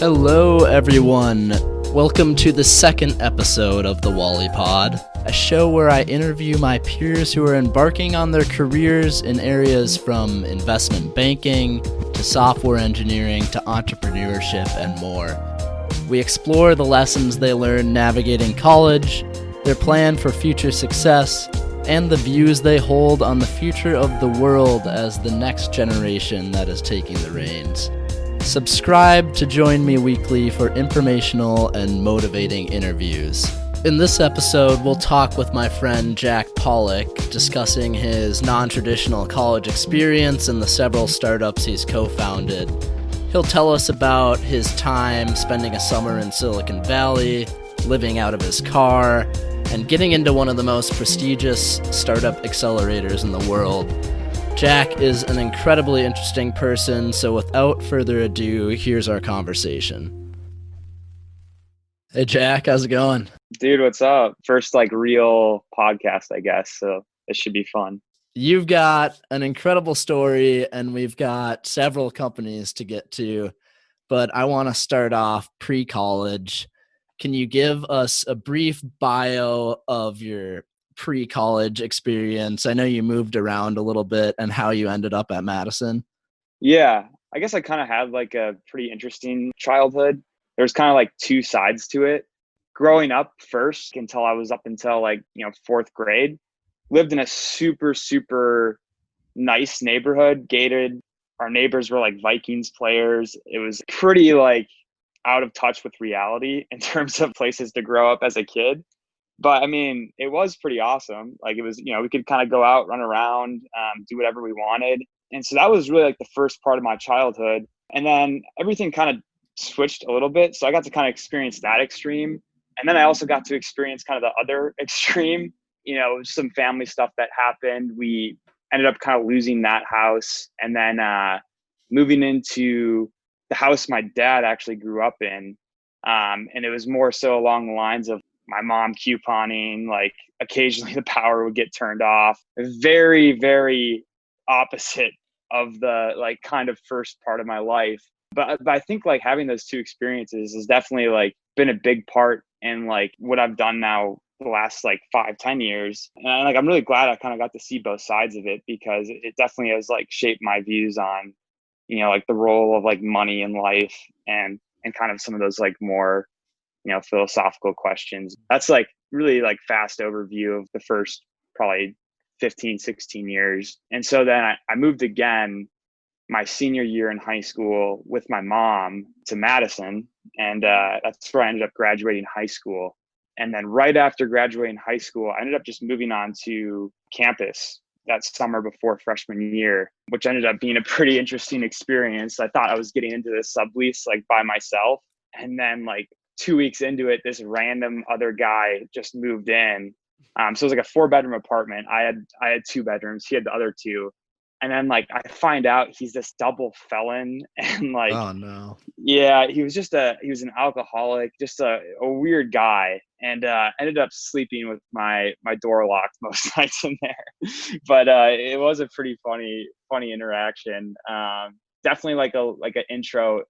Hello, everyone. Welcome to the second episode of the Wally Pod, a show where I interview my peers who are embarking on their careers in areas from investment banking to software engineering to entrepreneurship and more. We explore the lessons they learn navigating college, their plan for future success, and the views they hold on the future of the world as the next generation that is taking the reins. Subscribe to join me weekly for informational and motivating interviews. In this episode, we'll talk with my friend Jack Pawlik, discussing his non-traditional college experience and the several startups he's co-founded. He'll tell us about his time spending a summer in Silicon Valley, living out of his car, and getting into one of the most prestigious startup accelerators in the world. Jack is an incredibly interesting person, so without further ado, here's our conversation. Hey Jack, how's it going? Dude, what's up? First real podcast, I guess, so it should be fun. You've got an incredible story, and we've got several companies to get to, but I want to start off pre-college. Can you give us a brief bio of your pre-college experience? I know you moved around a little bit and how you ended up at Madison. Yeah, I guess I kind of had a pretty interesting childhood. There's kind of two sides to it. Growing up first until I was up until fourth grade, lived in a super, super nice neighborhood, gated. Our neighbors were Vikings players. It was pretty out of touch with reality in terms of places to grow up as a kid. But I mean, it was pretty awesome. It was, we could kind of go out, run around, do whatever we wanted. And so that was really the first part of my childhood. And then everything kind of switched a little bit. So I got to kind of experience that extreme. And then I also got to experience kind of the other extreme, some family stuff that happened. We ended up kind of losing that house and then moving into the house my dad actually grew up in. And it was more so along the lines of my mom couponing, occasionally the power would get turned off. Very, very opposite of the kind of first part of my life. But I think having those two experiences has definitely been a big part in what I've done now the last 5-10 years. And I'm really glad I kind of got to see both sides of it, because it definitely has shaped my views on, the role of money in life and kind of some of those more philosophical questions. That's really fast overview of the first probably 15, 16 years. And so then I moved again my senior year in high school with my mom to Madison. And that's where I ended up graduating high school. And then right after graduating high school, I ended up just moving on to campus that summer before freshman year, which ended up being a pretty interesting experience. I thought I was getting into this sublease by myself. And then 2 weeks into it, this random other guy just moved in. So it was a 4-bedroom apartment. I had 2 bedrooms. He had the other 2. And then I find out he's this double felon and oh no. Yeah, he was an alcoholic, just a weird guy, and ended up sleeping with my door locked most nights in there. But it was a pretty funny interaction. Definitely an intro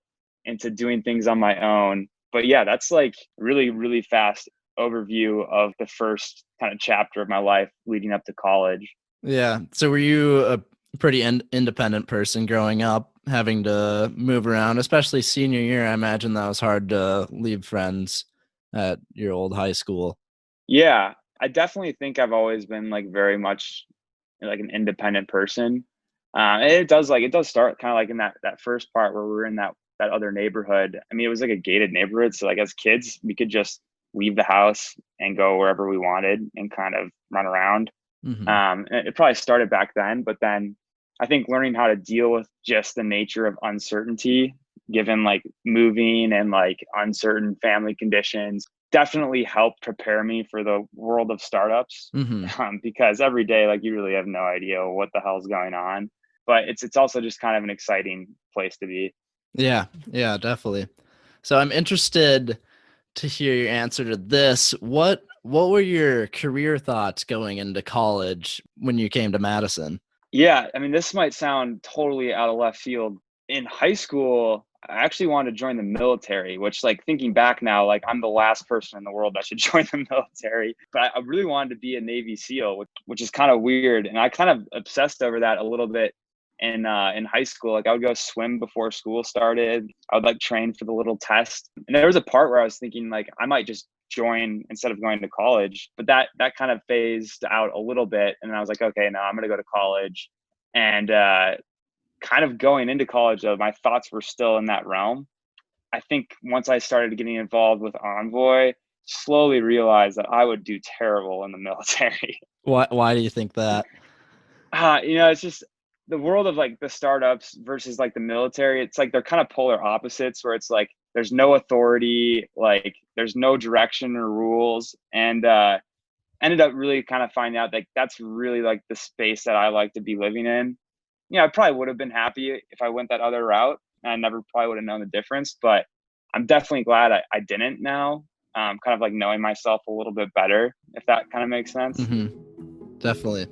into doing things on my own. But yeah, that's really, really fast overview of the first kind of chapter of my life leading up to college. Yeah. So were you a pretty independent person growing up, having to move around, especially senior year? I imagine that was hard to leave friends at your old high school. Yeah, I definitely think I've always been very much an independent person. And it does start kind of in that first part where we were in that other neighborhood. I mean, it was a gated neighborhood. So as kids, we could just leave the house and go wherever we wanted and kind of run around. Mm-hmm. And it probably started back then, but then I think learning how to deal with just the nature of uncertainty, given moving and uncertain family conditions, definitely helped prepare me for the world of startups. Mm-hmm. Because every day, you really have no idea what the hell's going on. But it's also just kind of an exciting place to be. Yeah, definitely. So I'm interested to hear your answer to this. What were your career thoughts going into college when you came to Madison? Yeah, I mean, this might sound totally out of left field. In high school, I actually wanted to join the military, which like thinking back now, like I'm the last person in the world that should join the military. But I really wanted to be a Navy SEAL, which is kind of weird. And I kind of obsessed over that a little bit in high school. Like I would go swim before school started. I would like train for the little test. And there was a part where I was thinking like I might just join instead of going to college. But that kind of phased out a little bit. And I was like, okay, no, I'm gonna go to college. And kind of going into college though, my thoughts were still in that realm. I think once I started getting involved with Envoy, slowly realized that I would do terrible in the military. Why do you think that? It's just the world of like the startups versus like the military. It's like they're kind of polar opposites where it's like there's no authority, like there's no direction or rules. And ended up really kind of finding out like that's really like the space that I like to be living in. I probably would have been happy if I went that other route. I never probably would have known the difference, but I'm definitely glad I didn't now. Kind of like knowing myself a little bit better, if that kind of makes sense. Mm-hmm. Definitely.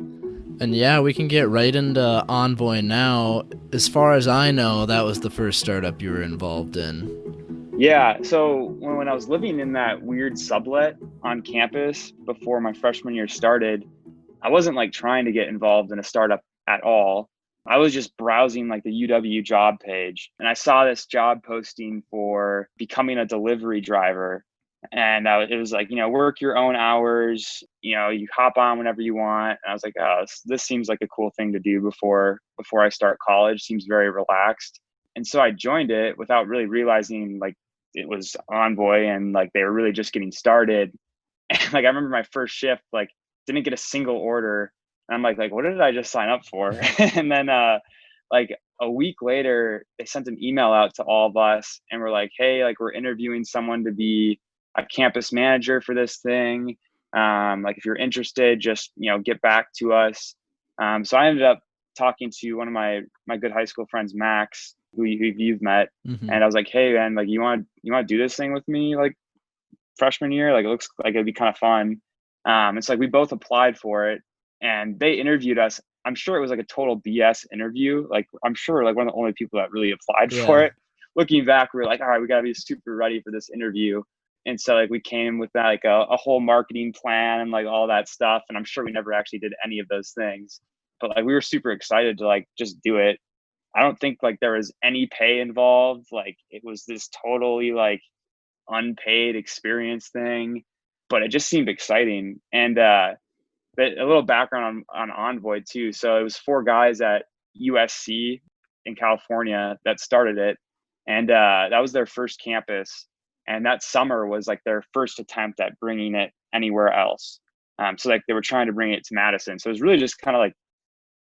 And yeah, we can get right into Envoy now. As far as I know, that was the first startup you were involved in. Yeah. So when I was living in that weird sublet on campus before my freshman year started, I wasn't like trying to get involved in a startup at all. I was just browsing like the UW job page and I saw this job posting for becoming a delivery driver. And it was like, work your own hours, you hop on whenever you want. And I was like, oh, this seems like a cool thing to do before I start college. Seems very relaxed. And so I joined it without really realizing like it was Envoy and like they were really just getting started. And like I remember my first shift, like didn't get a single order. And I'm like, what did I just sign up for? And then like a week later, they sent an email out to all of us and we're like, hey, like we're interviewing someone to be a campus manager for this thing. Like if you're interested, just, get back to us. So I ended up talking to one of my good high school friends, Max, who you've met. Mm-hmm. And I was like, hey man, like you want to do this thing with me? Like freshman year, like it looks like it'd be kind of fun. It's like we both applied for it and they interviewed us. I'm sure it was like a total BS interview. Like I'm sure like one of the only people that really applied for it. Looking back, we were like, all right, we got to be super ready for this interview. And so like we came with like a whole marketing plan and like all that stuff. And I'm sure we never actually did any of those things, but like we were super excited to like just do it. I don't think like there was any pay involved. Like it was this totally like unpaid experience thing, but it just seemed exciting. And a little background on Envoy too. So it was 4 guys at USC in California that started it. And that was their first campus. And that summer was like their first attempt at bringing it anywhere else. So like they were trying to bring it to Madison. So it was really just kind of like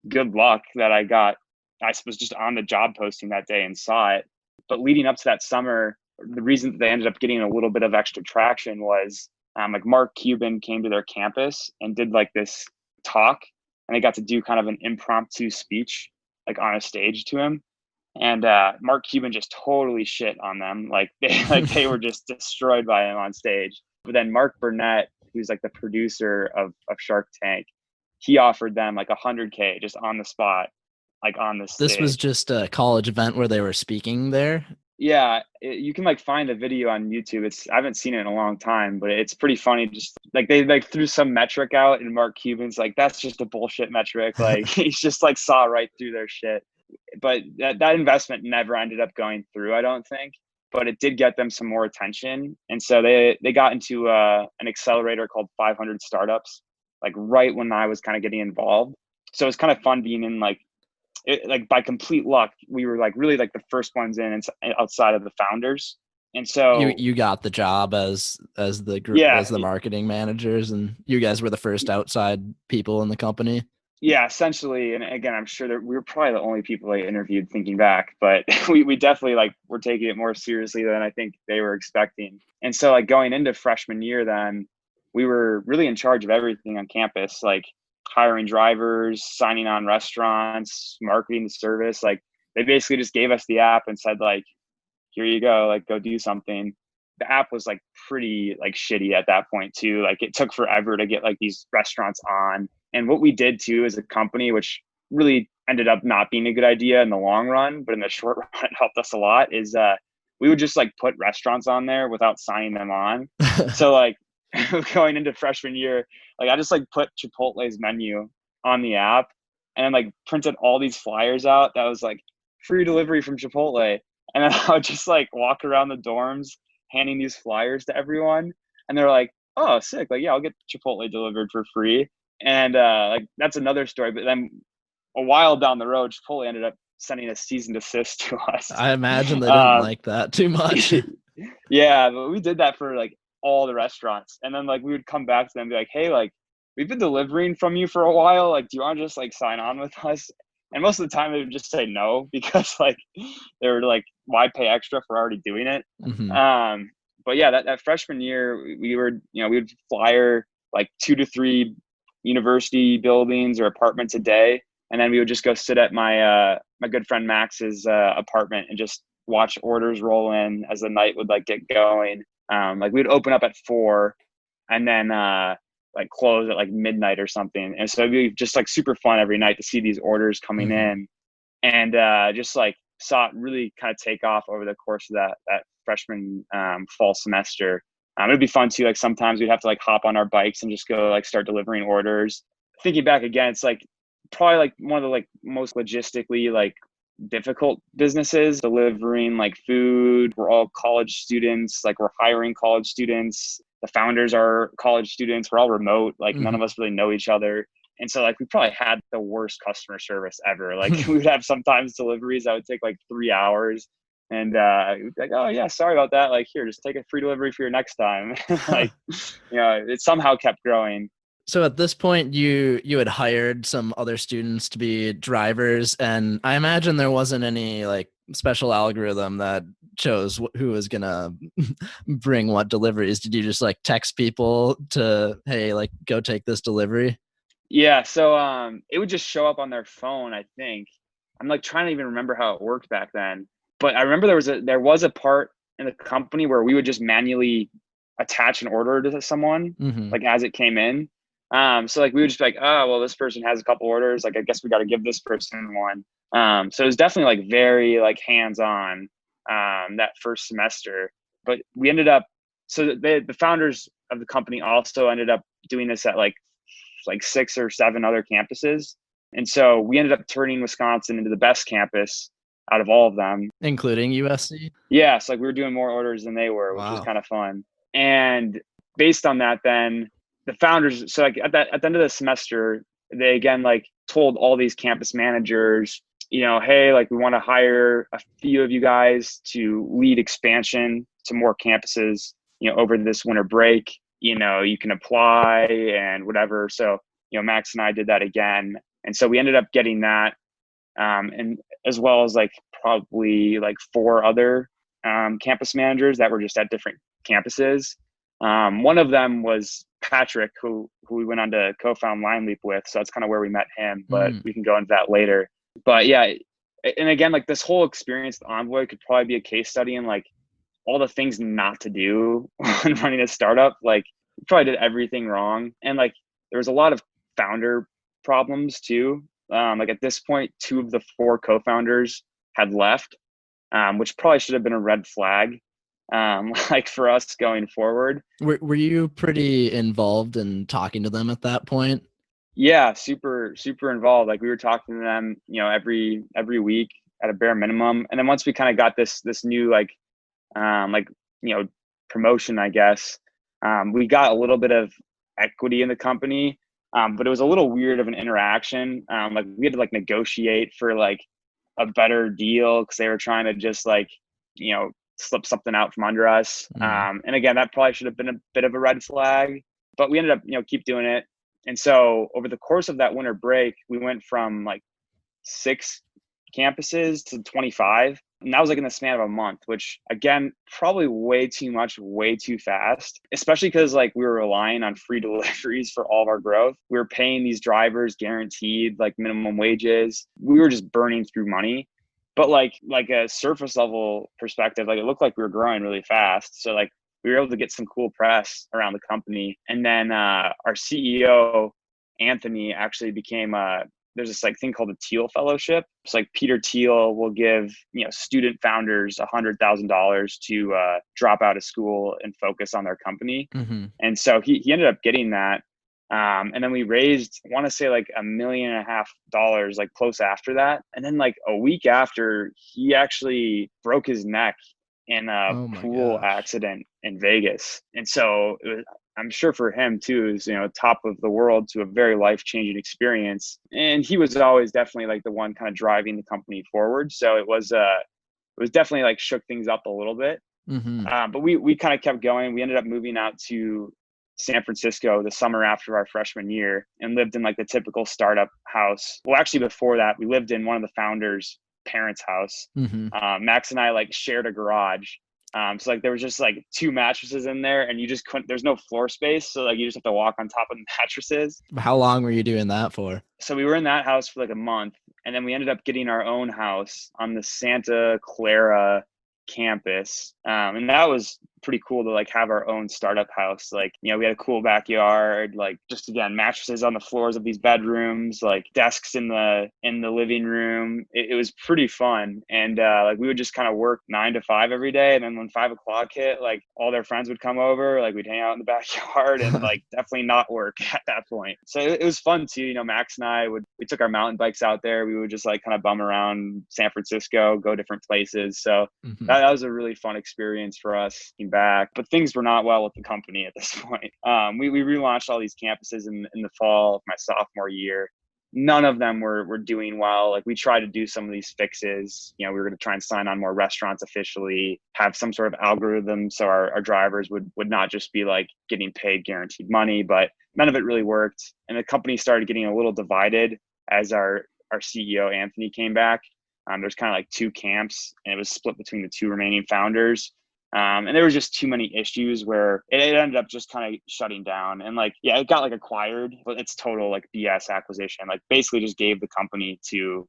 good luck that I was just on the job posting that day and saw it. But leading up to that summer, the reason that they ended up getting a little bit of extra traction was like Mark Cuban came to their campus and did like this talk and they got to do kind of an impromptu speech like on a stage to him. And Mark Cuban just totally shit on them. Like they were just destroyed by him on stage. But then Mark Burnett, who's like the producer of Shark Tank, he offered them like $100K just on the spot, like on the stage. This was just a college event where they were speaking there. Yeah, you can like find a video on YouTube. I haven't seen it in a long time, but it's pretty funny. Just like they like threw some metric out and Mark Cuban's like, that's just a bullshit metric. Like he's just like saw right through their shit. But that investment never ended up going through, I don't think, but it did get them some more attention. And so they got into an accelerator called 500 Startups, like right when I was kind of getting involved. So it's kind of fun being in like by complete luck, we were like really like the first ones in and outside of the founders. And so you got the job as the group, as the marketing managers, and you guys were the first outside people in the company. Yeah, essentially. And again, I'm sure that we were probably the only people I interviewed thinking back, but we definitely like were taking it more seriously than I think they were expecting. And so like going into freshman year, then we were really in charge of everything on campus, like hiring drivers, signing on restaurants, marketing the service. Like they basically just gave us the app and said like, here you go, like go do something. The app was like pretty like shitty at that point too. Like it took forever to get like these restaurants on. And what we did too as a company, which really ended up not being a good idea in the long run, but in the short run, it helped us a lot, is we would just like put restaurants on there without signing them on. So like going into freshman year, like I just like put Chipotle's menu on the app and then like printed all these flyers out that was like free delivery from Chipotle. And then I would just like walk around the dorms handing these flyers to everyone. And they're like, oh, sick. Like, yeah, I'll get Chipotle delivered for free. And like that's another story. But then a while down the road, Chipotle ended up sending a cease and desist to us. I imagine they didn't like that too much. Yeah, but we did that for like all the restaurants. And then like we would come back to them and be like, hey, like we've been delivering from you for a while. Like, do you want to just like sign on with us? And most of the time they would just say no, because like they were like, why pay extra for already doing it? Mm-hmm. But yeah, that freshman year we were, we would flyer like 2 to 3 university buildings or apartments a day. And then we would just go sit at my my good friend Max's apartment and just watch orders roll in as the night would like get going. Like we'd open up at 4 and then like close at like midnight or something. And so it'd be just like super fun every night to see these orders coming in, and just like saw it really kind of take off over the course of that freshman fall semester. It'd be fun too. Like sometimes we'd have to like hop on our bikes and just go like start delivering orders. Thinking back again, it's like probably like one of the like most logistically like difficult businesses, delivering like food. We're all college students, like we're hiring college students. The founders are college students. We're all remote. Like none of us really know each other. And so like we probably had the worst customer service ever. Like we would have sometimes deliveries that would take like 3 hours. And like, oh yeah, sorry about that. Like here, just take a free delivery for your next time. Like, it somehow kept growing. So at this point, you had hired some other students to be drivers, and I imagine there wasn't any like special algorithm that chose who was gonna bring what deliveries. Did you just like text people to, hey, like go take this delivery? Yeah, so it would just show up on their phone, I think. I'm like trying to even remember how it worked back then. But I remember there was a part in the company where we would just manually attach an order to someone, like as it came in. So like we would just be like, oh, well, this person has a couple orders. Like, I guess we got to give this person one. So it was definitely like very like hands-on that first semester. But we ended up, so the founders of the company also ended up doing this at like 6 or 7 other campuses. And so we ended up turning Wisconsin into the best campus out of all of them, including USC. Yeah, so like we were doing more orders than they were, which was kind of fun. And based on that, then the founders, so like at the end of the semester, they again like told all these campus managers, hey, like we want to hire a few of you guys to lead expansion to more campuses, over this winter break. You can apply and whatever. So, Max and I did that again. And so we ended up getting that. And as well as like probably like 4 other campus managers that were just at different campuses. One of them was Patrick, who we went on to co-found LineLeap with. So that's kind of where we met him, but we can go into that later. But yeah, and again, like this whole experience at Envoy could probably be a case study in like all the things not to do when running a startup. Like we probably did everything wrong. And like there was a lot of founder problems too. Like at this point, 2 of the 4 co-founders had left, which probably should have been a red flag, like for us going forward. Were you pretty involved in talking to them at that point? Yeah, super involved. Like we were talking to them, every week at a bare minimum. And then once we kind of got this new like promotion, I guess, we got a little bit of equity in the company. But it was a little weird of an interaction. Like we had to like negotiate for like a better deal because they were trying to just like, slip something out from under us. And again, that probably should have been a bit of a red flag, but we ended up, keep doing it. And so over the course of that winter break, we went from like 6 campuses to 25. And that was like in the span of a month, which again, probably way too much, way too fast, especially because like we were relying on free deliveries for all of our growth. We were paying these drivers guaranteed like minimum wages. We were just burning through money. But like a surface level perspective, like it looked like we were growing really fast. So like we were able to get some cool press around the company. And then our CEO, Anthony, actually became there's this like thing called the Teal Fellowship. It's like Peter Thiel will give, student founders $100,000 to drop out of school and focus on their company. Mm-hmm. And so he ended up getting that. And then we raised, I want to say like $1.5 million, like close after that. And then like a week after, he actually broke his neck in a pool accident in Vegas. And so it was, I'm sure for him too, is, top of the world to a very life-changing experience. And he was always definitely like the one kind of driving the company forward. So it was definitely like shook things up a little bit. Mm-hmm. But we kind of kept going. We ended up moving out to San Francisco the summer after our freshman year and lived in like the typical startup house. Well, actually before that, we lived in one of the founders' parents' house. Mm-hmm. Max and I like shared a garage. So like there was just like 2 mattresses in there and you just couldn't, there's no floor space. So like you just have to walk on top of the mattresses. How long were you doing that for? So we were in that house for like a month, and then we ended up getting our own house on the Santa Clara campus. And that was pretty cool to like have our own startup house. Like, we had a cool backyard, like just again, mattresses on the floors of these bedrooms, like desks in the living room. It was pretty fun. And like we would just kind of work 9 to 5 every day. And then when 5 o'clock hit, like all their friends would come over, like we'd hang out in the backyard and like definitely not work at that point. So it was fun too. Max and I we took our mountain bikes out there. We would just like kind of bum around San Francisco, go different places. So Mm-hmm. that was a really fun experience for us back, but things were not well with the company at this point. We relaunched all these campuses in the fall of my sophomore year. None of them were doing well. Like we tried to do some of these fixes. We were going to try and sign on more restaurants officially, have some sort of algorithm so our drivers would not just be like getting paid guaranteed money, but none of it really worked. And the company started getting a little divided as our CEO, Anthony, came back. There's kind of like 2 camps, and it was split between the 2 remaining founders. And there was just too many issues where it ended up just kind of shutting down. And like, yeah, it got like acquired, but it's total like BS acquisition. Like basically just gave the company to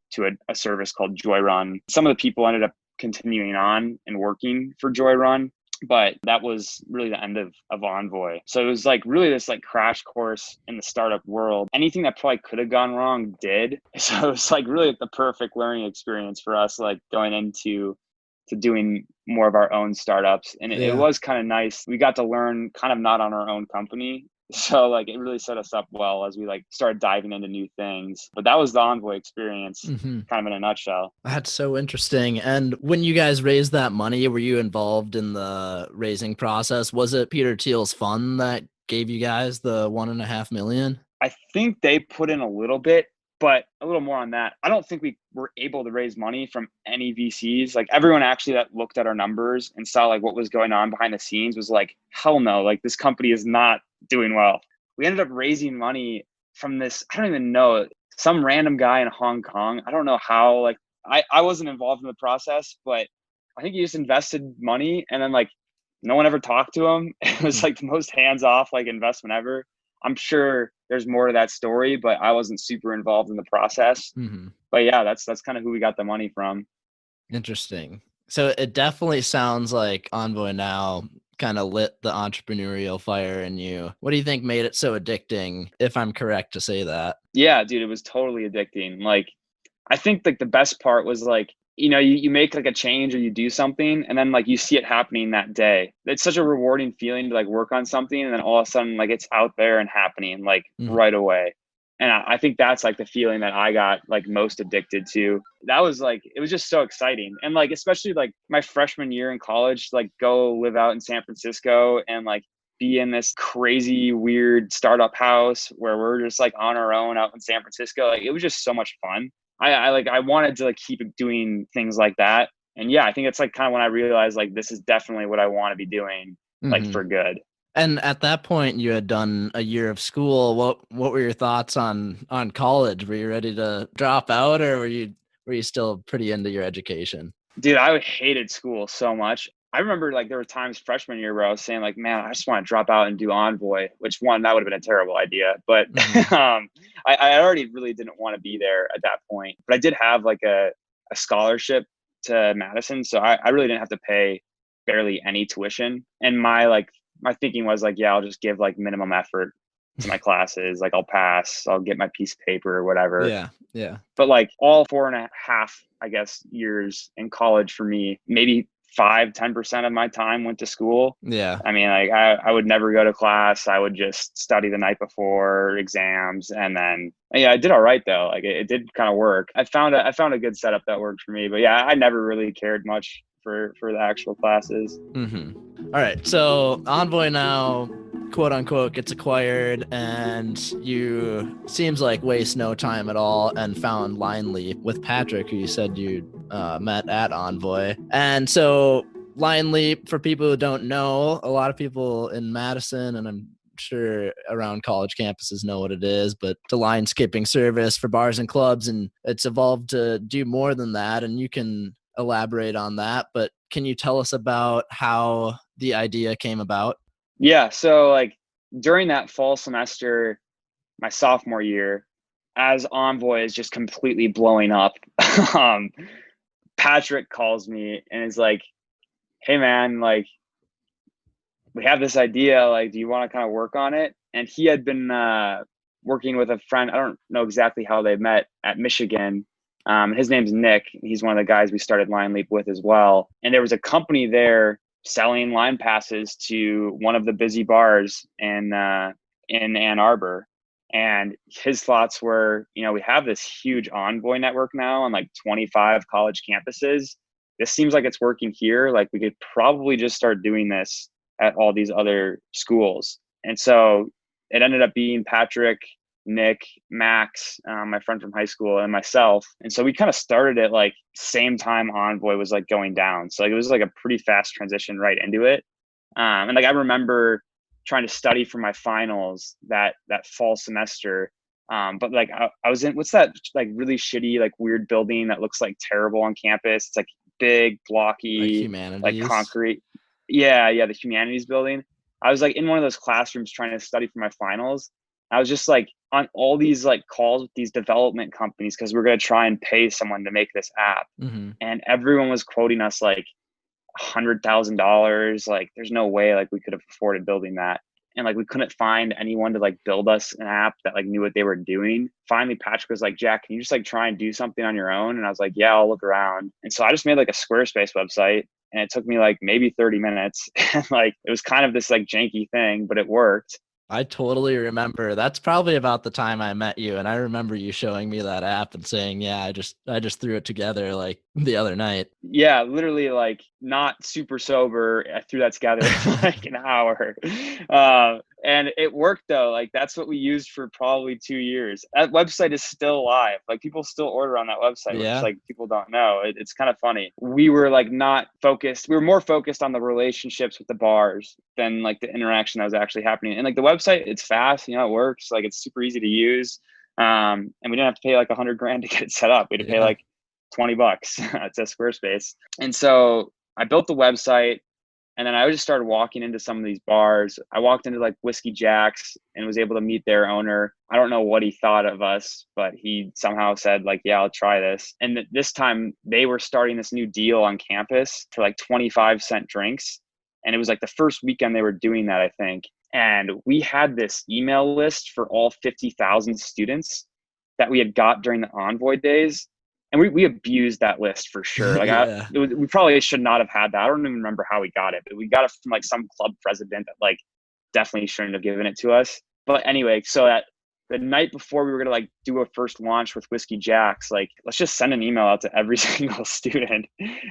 a service called Joyrun. Some of the people ended up continuing on and working for Joyrun, but that was really the end of Envoy. So it was like really this like crash course in the startup world. Anything that probably could have gone wrong did. So it was like really the perfect learning experience for us, like going into doing more of our own startups. And it was kind of nice. We got to learn kind of not on our own company. So like it really set us up well as we like started diving into new things. But that was the Envoy experience, kind of in a nutshell. That's so interesting. And when you guys raised that money, were you involved in the raising process? Was it Peter Thiel's fund that gave you guys the $1.5 million? I think they put in a little bit, but a little more on that. I don't think we were able to raise money from any VCs. Like everyone actually that looked at our numbers and saw like what was going on behind the scenes was like, hell no, like this company is not doing well. We ended up raising money from this, I don't even know, some random guy in Hong Kong. I don't know how, like I wasn't involved in the process, but I think he just invested money and then like no one ever talked to him. It was like the most hands-off like investment ever. I'm sure there's more to that story, but I wasn't super involved in the process. Mm-hmm. But yeah, that's kind of who we got the money from. Interesting. So it definitely sounds like Envoy Now kind of lit the entrepreneurial fire in you. What do you think made it so addicting, if I'm correct to say that? Yeah, dude, it was totally addicting. Like, I think like the best part was like, you make like a change or you do something and then like you see it happening that day. It's such a rewarding feeling to like work on something and then all of a sudden like it's out there and happening like right away. And I think that's like the feeling that I got like most addicted to. That was like, it was just so exciting. And like, especially like my freshman year in college, like go live out in San Francisco and like be in this crazy, weird startup house where we're just like on our own out in San Francisco. Like it was just so much fun. I wanted to like keep doing things like that. And yeah, I think it's like kind of when I realized like this is definitely what I want to be doing, like for good. And at that point, you had done a year of school. What were your thoughts on college? Were you ready to drop out, or were you still pretty into your education? Dude, I hated school so much. I remember like there were times freshman year where I was saying like, man, I just want to drop out and do Envoy, which one, that would have been a terrible idea. But I already really didn't want to be there at that point. But I did have like a scholarship to Madison. So I really didn't have to pay barely any tuition. And my thinking was like, yeah, I'll just give like minimum effort to my classes. Like I'll pass, I'll get my piece of paper or whatever. Yeah. Yeah. But like all 4.5, I guess, years in college for me, maybe 5-10% of my time went to school. Yeah. I mean, like I would never go to class. I would just study the night before exams. And then, yeah, I did all right though. Like it did kind of work. I found a good setup that worked for me, but yeah, I never really cared much for the actual classes. Mm-hmm. All right. So Envoy now, quote unquote, gets acquired, and you seems like waste no time at all and found LineLeap with Patrick, who you said you met at Envoy. And so LineLeap, for people who don't know, a lot of people in Madison, and I'm sure around college campuses, know what it is, but it's a line skipping service for bars and clubs, and it's evolved to do more than that. And you can elaborate on that, but can you tell us about how the idea came about? Yeah. So like during that fall semester, my sophomore year, as Envoy is just completely blowing up, um, Patrick calls me and is like, "Hey man, like we have this idea. Like, do you want to kind of work on it?" And he had been working with a friend. I don't know exactly how they met at Michigan. His name's Nick. He's one of the guys we started LineLeap with as well. And there was a company there selling line passes to one of the busy bars in Ann Arbor. And his thoughts were, we have this huge Envoy network now on like 25 college campuses. This seems like it's working here. Like we could probably just start doing this at all these other schools. And so it ended up being Patrick, Nick, Max, my friend from high school, and myself. And so we kind of started it like same time Envoy was like going down. So like it was like a pretty fast transition right into it. And like I remember trying to study for my finals that fall semester. But like I was in, what's that like really shitty, like weird building that looks like terrible on campus? It's like big, blocky, Like like humanities? concrete. Yeah, the humanities building. I was like in one of those classrooms trying to study for my finals. I was just like on all these like calls with these development companies because we're going to try and pay someone to make this app. Mm-hmm. And everyone was quoting us like $100,000. Like there's no way like we could have afforded building that. And like we couldn't find anyone to like build us an app that like knew what they were doing. Finally, Patrick was like, "Jack, can you just like try and do something on your own?" And I was like, "Yeah, I'll look around." And so I just made like a Squarespace website, and it took me like maybe 30 minutes. And like it was kind of this like janky thing, but it worked. I totally remember. That's probably about the time I met you, and I remember you showing me that app and saying, "Yeah, I just threw it together like the other night." Yeah, literally like not super sober. I threw that together in like an hour. And it worked though. Like that's what we used for probably 2 years. That website is still live. Like people still order on that website, which Yeah. like people don't know. It's kind of funny. We were like not focused. We were more focused on the relationships with the bars than like the interaction that was actually happening. And like the website, it's fast, it works. Like it's super easy to use. And we didn't have to pay like $100,000 to get it set up. We had to pay like $20 to Squarespace. And so I built the website, and then I just started walking into some of these bars. I walked into like Whiskey Jack's and was able to meet their owner. I don't know what he thought of us, but he somehow said like, "Yeah, I'll try this." And this time they were starting this new deal on campus for like 25-cent drinks. And it was like the first weekend they were doing that, I think. And we had this email list for all 50,000 students that we had got during the Envoy days. And we abused that list for sure. Like we probably should not have had that. I don't even remember how we got it, but we got it from like some club president that like definitely shouldn't have given it to us. But anyway, so that the night before we were gonna like do a first launch with Whiskey Jack's, like let's just send an email out to every single student.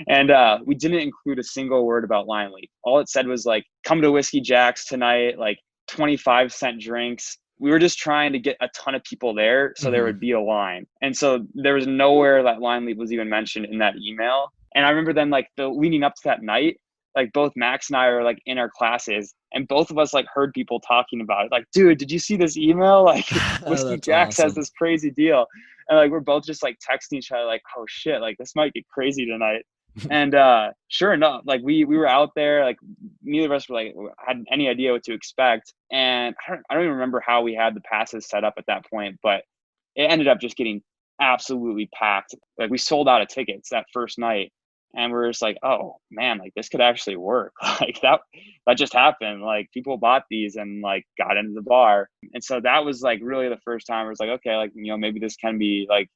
And we didn't include a single word about LineLeap. All it said was like, "Come to Whiskey Jack's tonight, like 25-cent drinks." We were just trying to get a ton of people there so there would be a line. And so there was nowhere that LineLeap was even mentioned in that email. And I remember then like the leading up to that night, like both Max and I are like in our classes, and both of us like heard people talking about it. Like, "Dude, did you see this email? Like Whiskey Jack's has this crazy deal." And like we're both just like texting each other like, "Oh shit, like this might get crazy tonight." And sure enough, like we were out there, like neither of us were like had any idea what to expect. And I don't even remember how we had the passes set up at that point, but it ended up just getting absolutely packed. Like we sold out of tickets that first night. And we're just like, oh man, like this could actually work. Like that just happened. Like people bought these and like got into the bar. And so that was like really the first time where it's like, okay, like, maybe this can be like,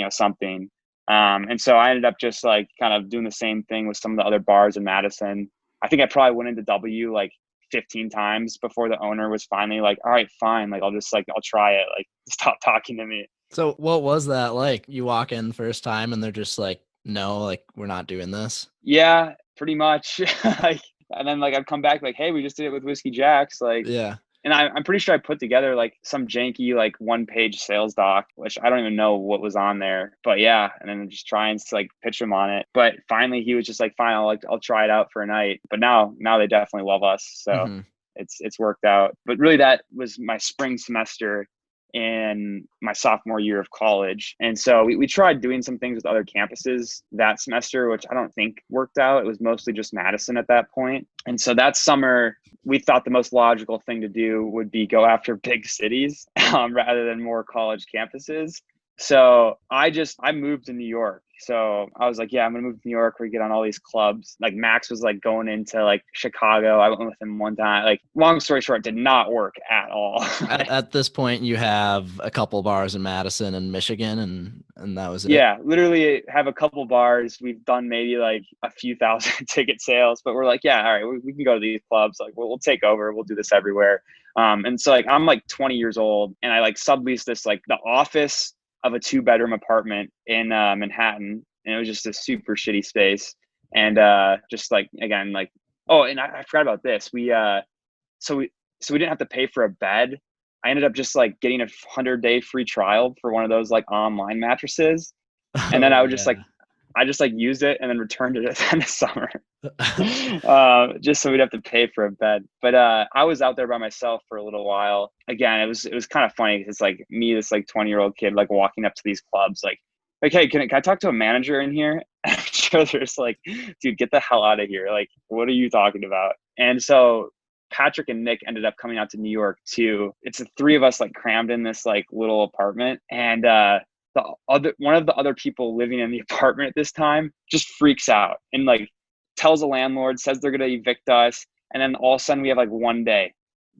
something. And so I ended up just like kind of doing the same thing with some of the other bars in Madison. I think I probably went into W like 15 times before the owner was finally like, all right, fine. Like, I'll try it. Like, stop talking to me. So what was that like? You walk in first time and they're just like, no, like we're not doing this. Yeah, pretty much. Like, and then like I'd come back like, hey, we just did it with Whiskey Jacks. Like, Yeah. and I'm pretty sure I put together like some janky like 1-page sales doc, which I don't even know what was on there. But yeah, and then just trying to like pitch him on it. But finally, he was just like, fine, I'll try it out for a night. But now they definitely love us, so it's worked out. But really, that was my spring semester in my sophomore year of college. And so we tried doing some things with other campuses that semester, which I don't think worked out. It was mostly just Madison at that point. And so that summer, we thought the most logical thing to do would be go after big cities rather than more college campuses. So I moved to New York. So I was like, yeah, I'm going to move to New York. We get on all these clubs. Like Max was like going into like Chicago. I went with him one time. Like long story short, did not work at all. At this point, you have a couple bars in Madison and Michigan, and that was it. Yeah, literally have a couple bars. We've done maybe like a few thousand ticket sales, but we're like, yeah, all right, we can go to these clubs. Like we'll take over. We'll do this everywhere. And so like I'm like 20 years old, and I like sublease this like the office of a 2-bedroom apartment in Manhattan, and it was just a super shitty space. And just like again, like and I forgot about this. We didn't have to pay for a bed. I ended up just like getting a 100-day free trial for one of those like online mattresses, and then I would just I just like used it and then returned it at the end of summer, just so we'd have to pay for a bed. But I was out there by myself for a little while. Again, it was kind of funny because it's like me, this like 20-year-old kid, like walking up to these clubs, like, hey, can I talk to a manager in here? I'm sure there's like, dude, get the hell out of here. Like, what are you talking about? And so Patrick and Nick ended up coming out to New York too. It's the 3 of us like crammed in this like little apartment, and one of the other people living in the apartment at this time just freaks out and like tells the landlord, says they're gonna evict us, and then all of a sudden we have like 1 day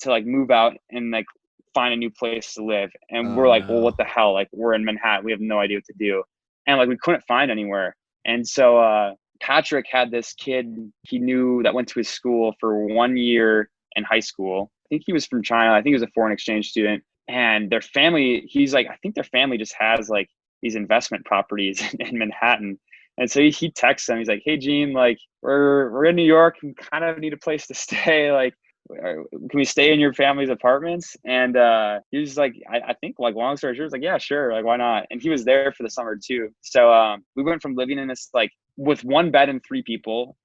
to like move out and like find a new place to live. And we're like, well, what the hell? Like we're in Manhattan, we have no idea what to do, and like we couldn't find anywhere. And so Patrick had this kid he knew that went to his school for 1 year in high school. I think he was from China. I think he was a foreign exchange student. And their family, he's like, I think their family just has like these investment properties in Manhattan. And so he texts them. He's like, hey, Gene, like we're in New York and kind of need a place to stay. Like, can we stay in your family's apartments? And he was like, I think like long story short, was like, yeah, sure. Like, why not? And he was there for the summer too. So we went from living in this like with 1 bed and 3 people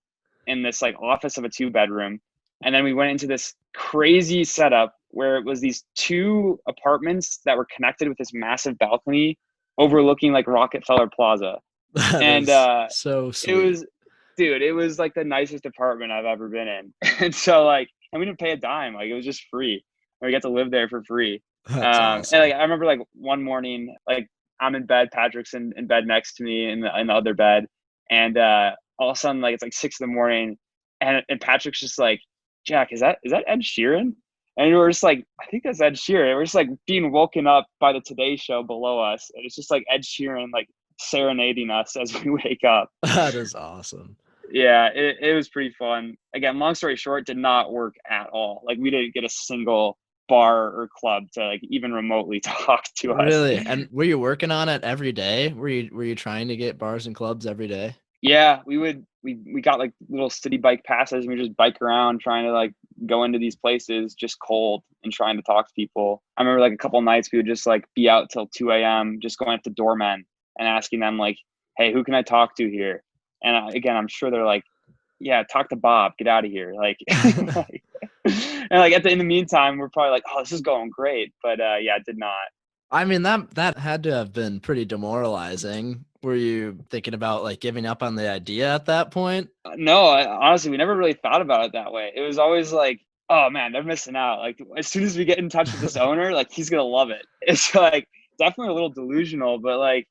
in this like office of a 2-bedroom. And then we went into this crazy setup where it was these 2 apartments that were connected with this massive balcony overlooking like Rockefeller Plaza. And so sweet. It was like the nicest apartment I've ever been in. And so like, and we didn't pay a dime. Like it was just free. And we got to live there for free. Awesome. And like I remember like one morning, like I'm in bed, Patrick's in bed next to me in the other bed. And all of a sudden, like it's like 6 a.m. and Patrick's just like, Jack, is that Ed Sheeran? And we were just like, I think that's Ed Sheeran. We're just like being woken up by the Today Show below us. And it's just like Ed Sheeran, like serenading us as we wake up. That is awesome. Yeah, it was pretty fun. Again, long story short, did not work at all. Like we didn't get a single bar or club to like even remotely talk to us. Really? And were you working on it every day? Were you trying to get bars and clubs every day? Yeah, we got like little city bike passes, and we just bike around trying to like go into these places just cold and trying to talk to people. I remember like a couple of nights we would just like be out till 2 a.m. just going up to doormen and asking them like, hey, who can I talk to here? And again, I'm sure they're like, yeah, talk to Bob, get out of here. Like, and like in the meantime, we're probably like, oh, this is going great. But yeah, it did not. I mean, that had to have been pretty demoralizing. Were you thinking about like giving up on the idea at that point? No, honestly, we never really thought about it that way. It was always like, oh man, they're missing out. Like as soon as we get in touch with this owner, like he's going to love it. It's like, definitely a little delusional, but like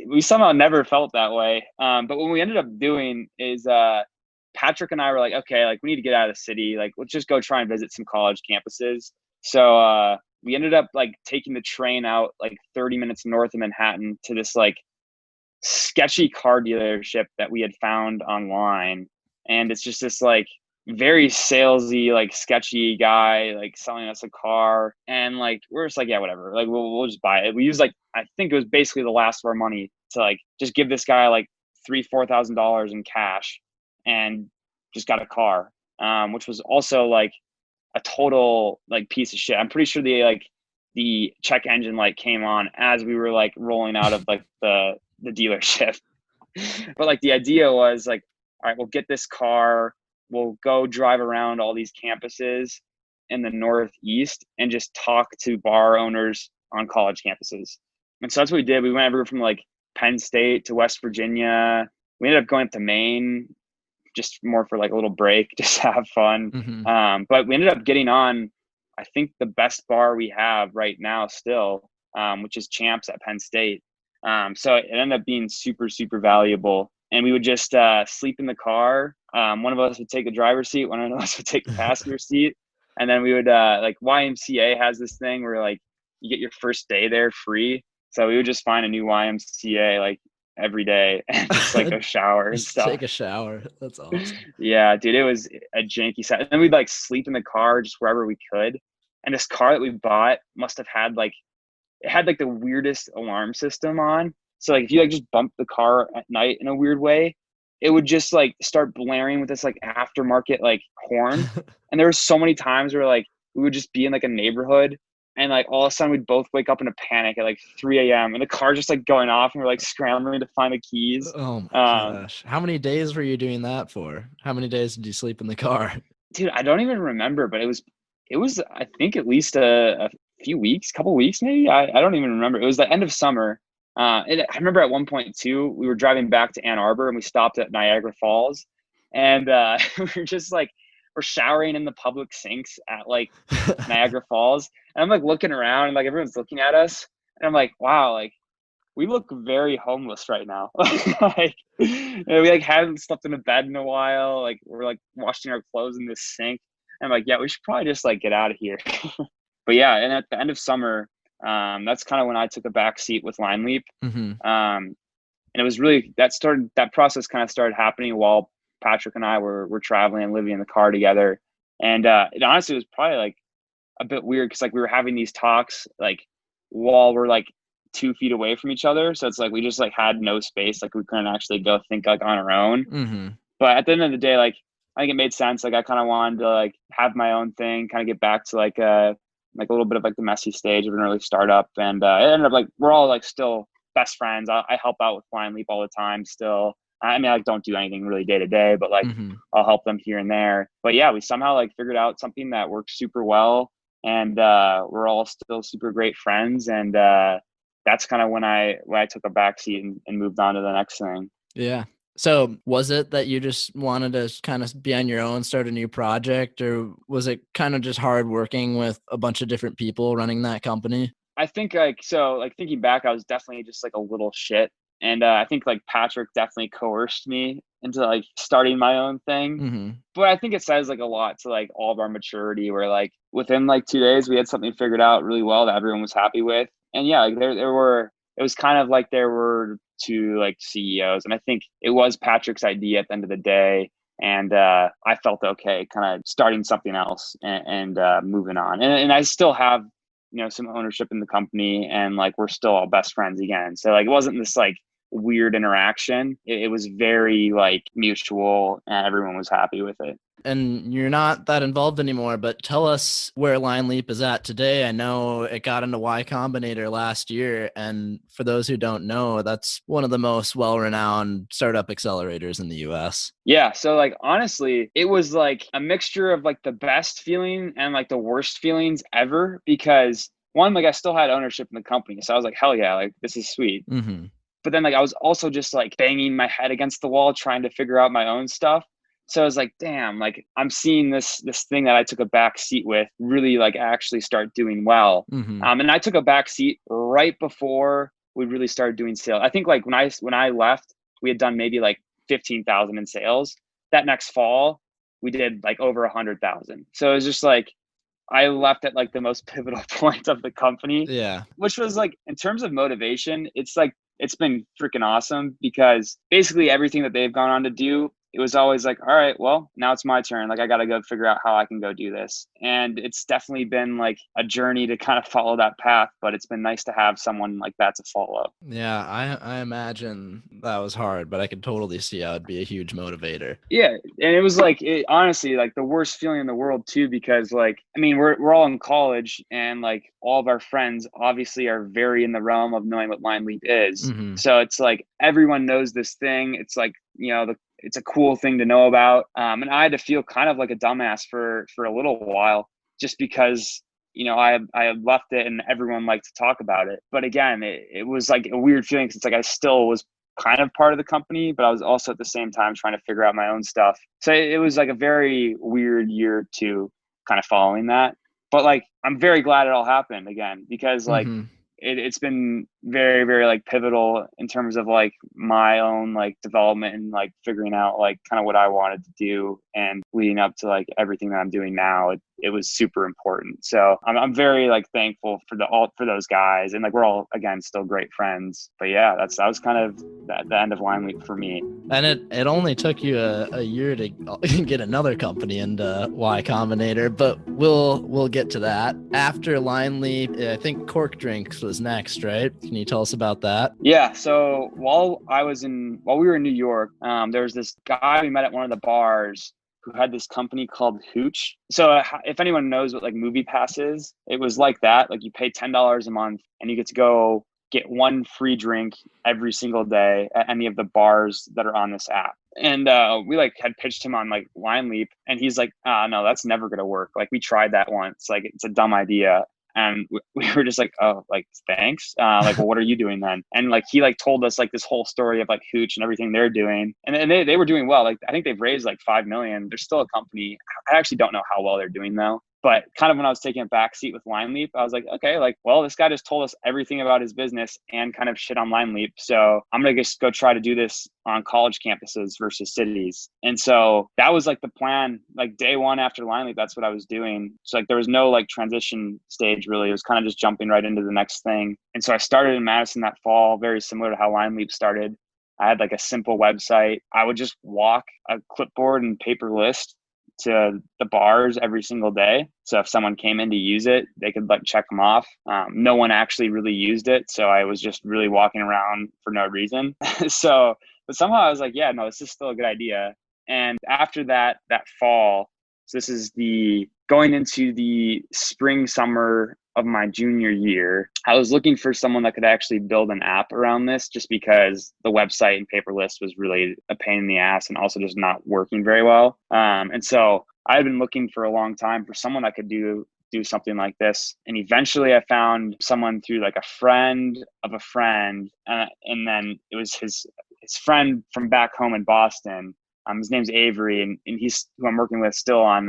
we somehow never felt that way. But what we ended up doing is Patrick and I were like, okay, like we need to get out of the city. Like, let's just go try and visit some college campuses. So we ended up like taking the train out like 30 minutes north of Manhattan to this like sketchy car dealership that we had found online. And it's just this like very salesy, like sketchy guy, like selling us a car. And like, we're just like, yeah, whatever. Like, we'll just buy it. We used like, I think it was basically the last of our money to like, just give this guy like $4,000 in cash and just got a car. Which was also like a total like piece of shit. I'm pretty sure the check engine light came on as we were like rolling out of like the dealership. But like the idea was like, all right, we'll get this car, we'll go drive around all these campuses in the Northeast and just talk to bar owners on college campuses. And so that's what we did. We went everywhere from like Penn State to West Virginia. We ended up going up to Maine just more for like a little break, just to have fun. But we ended up getting on, I think, the best bar we have right now still, which is Champs at Penn State. So it ended up being super, super valuable. And we would just sleep in the car. One of us would take the driver's seat. One of us would take the passenger seat. And then we would like YMCA has this thing where like you get your first day there free. So we would just find a new YMCA like every day and just like go shower and stuff. Take a shower. That's awesome. Yeah, dude, it was a janky set. And then we'd like sleep in the car just wherever we could. And this car that we bought must have had like, it had like the weirdest alarm system on. So like if you like just bump the car at night in a weird way, it would just like start blaring with this like aftermarket like horn. And there were so many times where like we would just be in like a neighborhood and like all of a sudden we'd both wake up in a panic at like 3 a.m. and the car just like going off and we're like scrambling to find the keys. Oh my gosh. How many days were you doing that for? How many days did you sleep in the car? Dude, I don't even remember, but it was I think at least a few weeks, couple weeks maybe. I don't even remember. It was the end of summer. I remember at one point too, we were driving back to Ann Arbor and we stopped at Niagara Falls, and we were just like, we're showering in the public sinks at like Niagara Falls, and I'm like looking around and like everyone's looking at us, and I'm like, wow, like we look very homeless right now. Like we like haven't slept in a bed in a while. Like we're like washing our clothes in this sink. And I'm like, yeah, we should probably just like get out of here. But yeah, and at the end of summer, that's kind of when I took a back seat with LineLeap. And it was really that process kind of started happening while Patrick and I were traveling and living in the car together. And it honestly was probably like a bit weird because like we were having these talks like while we're like 2 feet away from each other. So it's like we just like had no space, like we couldn't actually go think like on our own. But at the end of the day, like I think it made sense. Like I kind of wanted to like have my own thing, kind of get back to like a little bit of like the messy stage of an early startup. And it ended up like we're all like still best friends. I help out with LineLeap all the time still. I mean, I like, don't do anything really day to day, but like I'll help them here and there. But yeah, we somehow like figured out something that works super well, and we're all still super great friends. And that's kind of when I took a backseat and moved on to the next thing. Yeah. So was it that you just wanted to kind of be on your own, start a new project, or was it kind of just hard working with a bunch of different people running that company? I think like thinking back, I was definitely just like a little shit. And I think like Patrick definitely coerced me into like starting my own thing. But I think it says like a lot to like all of our maturity where like within like 2 days we had something figured out really well that everyone was happy with. And yeah, like it was kind of like there were 2 like CEOs, and I think it was Patrick's idea at the end of the day. And I felt okay kind of starting something else and moving on. And I still have, some ownership in the company, and like we're still all best friends again. So like it wasn't this like weird interaction. It was very like mutual, and everyone was happy with it. And you're not that involved anymore, but tell us where LineLeap is at today. I know it got into Y Combinator last year, and for those who don't know, that's one of the most well-renowned startup accelerators in the US. Yeah, so like honestly, it was like a mixture of like the best feeling and like the worst feelings ever, because one, like I still had ownership in the company, so I was like, hell yeah, like this is sweet. But then like I was also just like banging my head against the wall trying to figure out my own stuff. So I was like, damn, like I'm seeing this thing that I took a back seat with really like actually start doing well. Mm-hmm. And I took a back seat right before we really started doing sales. I think like when I left, we had done maybe like 15,000 in sales. That next fall, we did like over 100,000. So it was just like I left at like the most pivotal point of the company, Yeah. which was like in terms of motivation, it's like it's been freaking awesome because basically everything that they've gone on to do, it was always like, all right, well, now it's my turn. Like I got to go figure out how I can go do this. And it's definitely been like a journey to kind of follow that path, but it's been nice to have someone like that to follow. Yeah, I imagine that was hard, but I could totally see how it'd be a huge motivator. Yeah, and it was like honestly like the worst feeling in the world too because like I mean we're all in college and like all of our friends obviously are very in the realm of knowing what LineLeap is. Mm-hmm. So it's like everyone knows this thing. It's like it's a cool thing to know about. And I had to feel kind of like a dumbass for a little while just because I had left it and everyone liked to talk about it. But again, it was like a weird feeling because it's like I still was kind of part of the company, but I was also at the same time trying to figure out my own stuff. So it was like a very weird year to kind of following that. But like, I'm very glad it all happened again because like Mm-hmm. it's been very, very like pivotal in terms of like my own like development and like figuring out like kind of what I wanted to do and leading up to like everything that I'm doing now. It was super important. So I'm very like thankful for for those guys and like we're all again still great friends. But yeah, that was kind of the end of LineLeap for me. And it only took you a year to get another company into Y Combinator, but we'll get to that after LineLeap. I think Cork Drinks was next, right? Can you tell us about that? Yeah. So while we were in New York, there was this guy we met at one of the bars who had this company called Hooch. So if anyone knows what like Movie Pass is, it was like that. Like you pay $10 a month and you get to go get one free drink every single day at any of the bars that are on this app. And we like had pitched him on like LineLeap and he's like, no, that's never going to work. Like we tried that once. Like it's a dumb idea. And we were just like, oh, like, thanks. Like, well, what are you doing then? And like, he like told us like this whole story of like Hooch and everything they're doing. And they were doing well. Like, I think they've raised like 5 million. They're still a company. I actually don't know how well they're doing though. But kind of when I was taking a back seat with LineLeap, I was like, okay, like, well, this guy just told us everything about his business and kind of shit on LineLeap. So I'm going to just go try to do this on college campuses versus cities. And so that was like the plan, like day one after LineLeap, that's what I was doing. So like there was no like transition stage really. It was kind of just jumping right into the next thing. And so I started in Madison that fall, very similar to how LineLeap started. I had like a simple website. I would just walk a clipboard and paper list to the bars every single day. So if someone came in to use it, they could like check them off. No one actually really used it. So I was just really walking around for no reason. But somehow I was like, yeah, no, this is still a good idea. And after that fall, so this is going into the spring, summer of my junior year, I was looking for someone that could actually build an app around this just because the website and paper list was really a pain in the ass and also just not working very well. And so I had been looking for a long time for someone that could do something like this. And eventually I found someone through like a friend of a friend. And then it was his friend from back home in Boston. His name's Avery and he's who I'm working with still on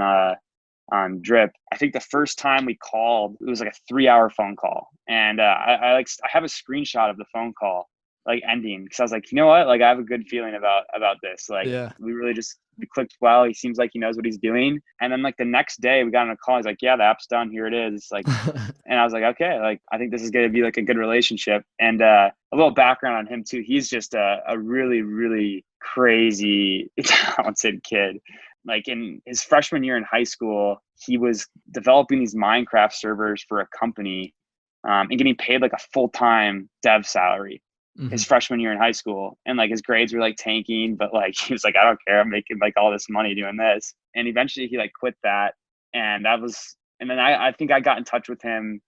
Drip. I think the first time we called, it was like a 3-hour phone call. And I have a screenshot of the phone call like ending because I was like, you know what? Like I have a good feeling about this. Like Yeah. we clicked well. He seems like he knows what he's doing. And then like the next day we got on a call. He's like, yeah, the app's done. Here it is. Like, and I was like, okay, like I think this is going to be like a good relationship. And a little background on him too. He's just a really, really crazy, talented kid. Like in his freshman year in high school, he was developing these Minecraft servers for a company and getting paid like a full-time dev salary his freshman year in high school. And like his grades were like tanking, but like he was like, I don't care. I'm making like all this money doing this. And eventually he like quit that. And then I think I got in touch with him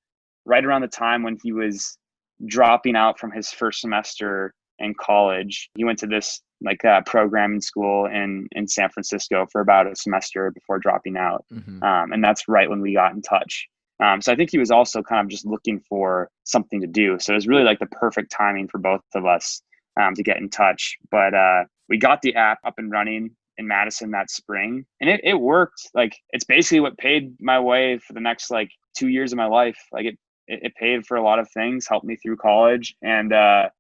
right around the time when he was dropping out from his first semester in college. He went to this like programming school in San Francisco for about a semester before dropping out. And that's right when we got in touch. So I think he was also kind of just looking for something to do. So it was really like the perfect timing for both of us to get in touch. But we got the app up and running in Madison that spring, and it worked. Like, it's basically what paid my way for the next like 2 years of my life. Like it paid for a lot of things, helped me through college, and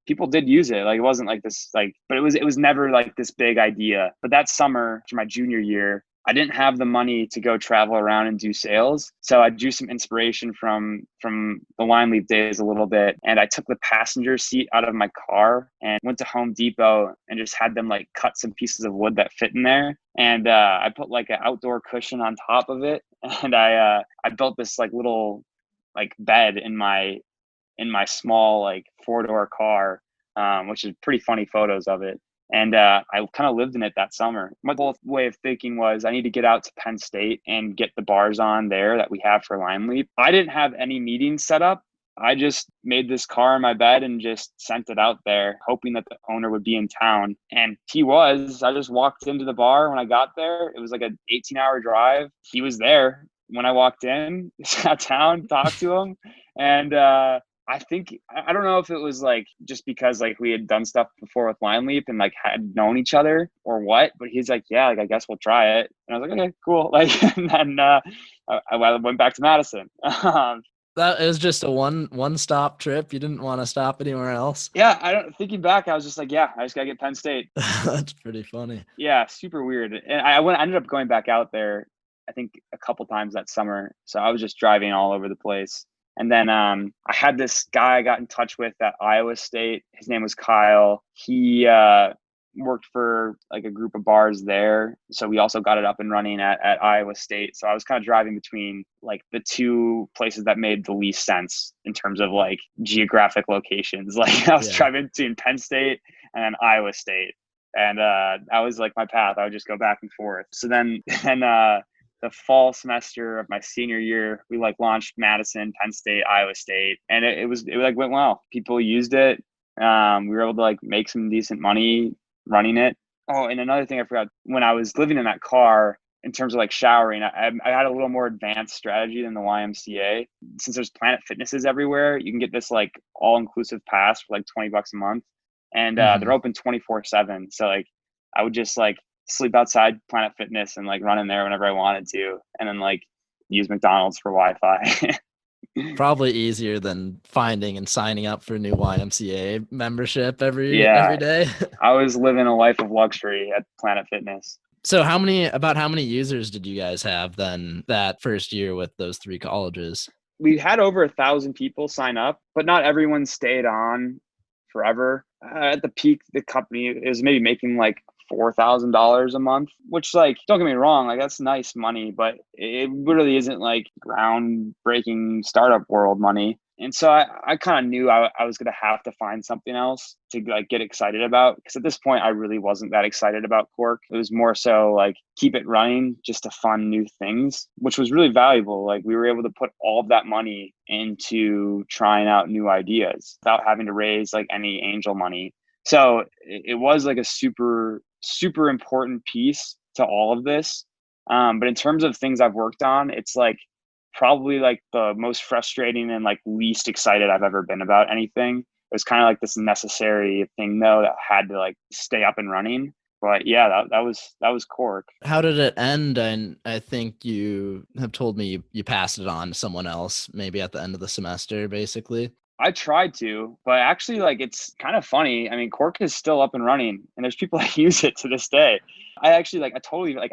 people did use it. Like, it wasn't like this, like, but it was never like this big idea. But that summer, for my junior year, I didn't have the money to go travel around and do sales. So I drew some inspiration from the LineLeap days a little bit. And I took the passenger seat out of my car and went to Home Depot and just had them like cut some pieces of wood that fit in there. And I put like an outdoor cushion on top of it. And I built this like little like bed in my small like 4-door car, which is pretty funny photos of it. And I kind of lived in it that summer. My whole way of thinking was I need to get out to Penn State and get the bars on there that we have for LineLeap. I didn't have any meetings set up. I just made this car in my bed and just sent it out there, hoping that the owner would be in town. And he was. I just walked into the bar when I got there. It was like an 18-hour drive. He was there when I walked in, sat down, talked to him. And I think, I don't know if it was like just because like we had done stuff before with LineLeap and like had known each other or what, but he's like, yeah, like I guess we'll try it. And I was like, okay, cool. Like, and then I went back to Madison. That is just a one stop trip. You didn't want to stop anywhere else. Yeah, thinking back, I was just like, yeah, I just gotta get Penn State. That's pretty funny. Yeah, super weird. And I ended up going back out there, I think a couple times that summer. So I was just driving all over the place. And then I had this guy I got in touch with at Iowa State. His name was Kyle. He worked for like a group of bars there. So we also got it up and running at Iowa State. So I was kind of driving between like the two places that made the least sense in terms of like geographic locations. Like I was driving between Penn State and then Iowa State. And that was like my path. I would just go back and forth. So then the fall semester of my senior year, we like launched Madison, Penn State, Iowa State, and it like went well. People used it. We were able to like make some decent money running it. Oh, and another thing I forgot, when I was living in that car, in terms of like showering, I had a little more advanced strategy than the YMCA. Since there's Planet Fitnesses everywhere, you can get this like all-inclusive pass for like $20 a month, and they're open 24/7. So like I would just like sleep outside Planet Fitness and like run in there whenever I wanted to, and then like use McDonald's for Wi-Fi. Probably easier than finding and signing up for a new YMCA membership every day. I was living a life of luxury at Planet Fitness. So how many users did you guys have then that first year with those 3 colleges? We had over 1,000 people sign up, but not everyone stayed on forever. At the peak, the company is maybe making like $4,000 a month, which, like, don't get me wrong, like that's nice money, but it really isn't like groundbreaking startup world money. And so I kind of knew I was going to have to find something else to like get excited about, because at this point I really wasn't that excited about Quark. It was more so like keep it running just to fund new things, which was really valuable. Like we were able to put all of that money into trying out new ideas without having to raise like any angel money. So it was like a super, super important piece to all of this. But in terms of things I've worked on, it's like probably like the most frustrating and like least excited I've ever been about anything. It was kind of like this necessary thing though that had to like stay up and running. But yeah, that was Cork. How did it end? And I think you have told me you passed it on to someone else, maybe at the end of the semester, basically. I tried to, but actually, like, it's kind of funny. I mean, Cork is still up and running, and there's people that use it to this day. I totally, like,